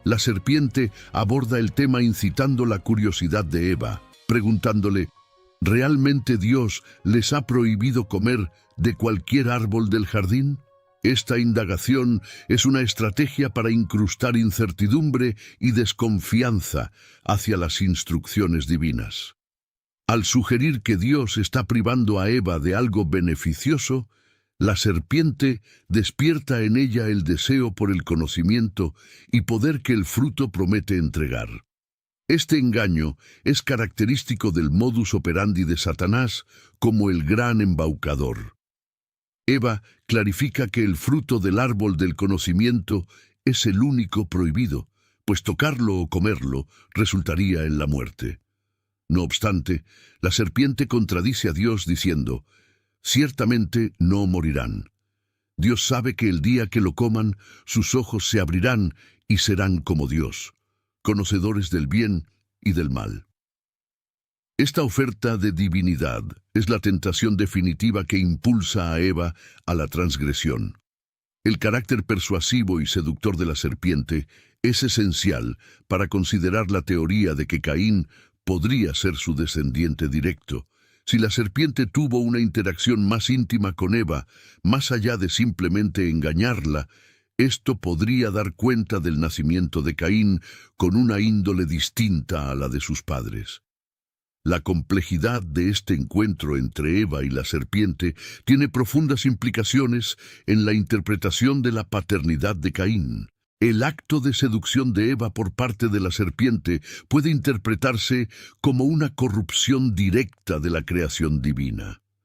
La serpiente aborda el tema incitando la curiosidad de Eva, preguntándole: ¿realmente Dios les ha prohibido comer de cualquier árbol del jardín? Esta indagación es una estrategia para incrustar incertidumbre y desconfianza hacia las instrucciones divinas. Al sugerir que Dios está privando a Eva de algo beneficioso, la serpiente despierta en ella el deseo por el conocimiento y poder que el fruto promete entregar. Este engaño es característico del modus operandi de Satanás como el gran embaucador. Eva clarifica que el fruto del árbol del conocimiento es el único prohibido, pues tocarlo o comerlo resultaría en la muerte. No obstante, la serpiente contradice a Dios diciendo: «Ciertamente no morirán». Dios sabe que el día que lo coman, sus ojos se abrirán y serán como Dios, conocedores del bien y del mal. Esta oferta de divinidad es la tentación definitiva que impulsa a Eva a la transgresión. El carácter persuasivo y seductor de la serpiente es esencial para considerar la teoría de que Caín podría ser su descendiente directo. Si la serpiente tuvo una interacción más íntima con Eva, más allá de simplemente engañarla, esto podría dar cuenta del nacimiento de Caín con una índole distinta a la de sus padres. La complejidad de este encuentro entre Eva y la serpiente tiene profundas implicaciones en la interpretación de la paternidad de Caín. El acto de seducción de Eva por parte de la serpiente puede interpretarse como una corrupción directa de la creación divina.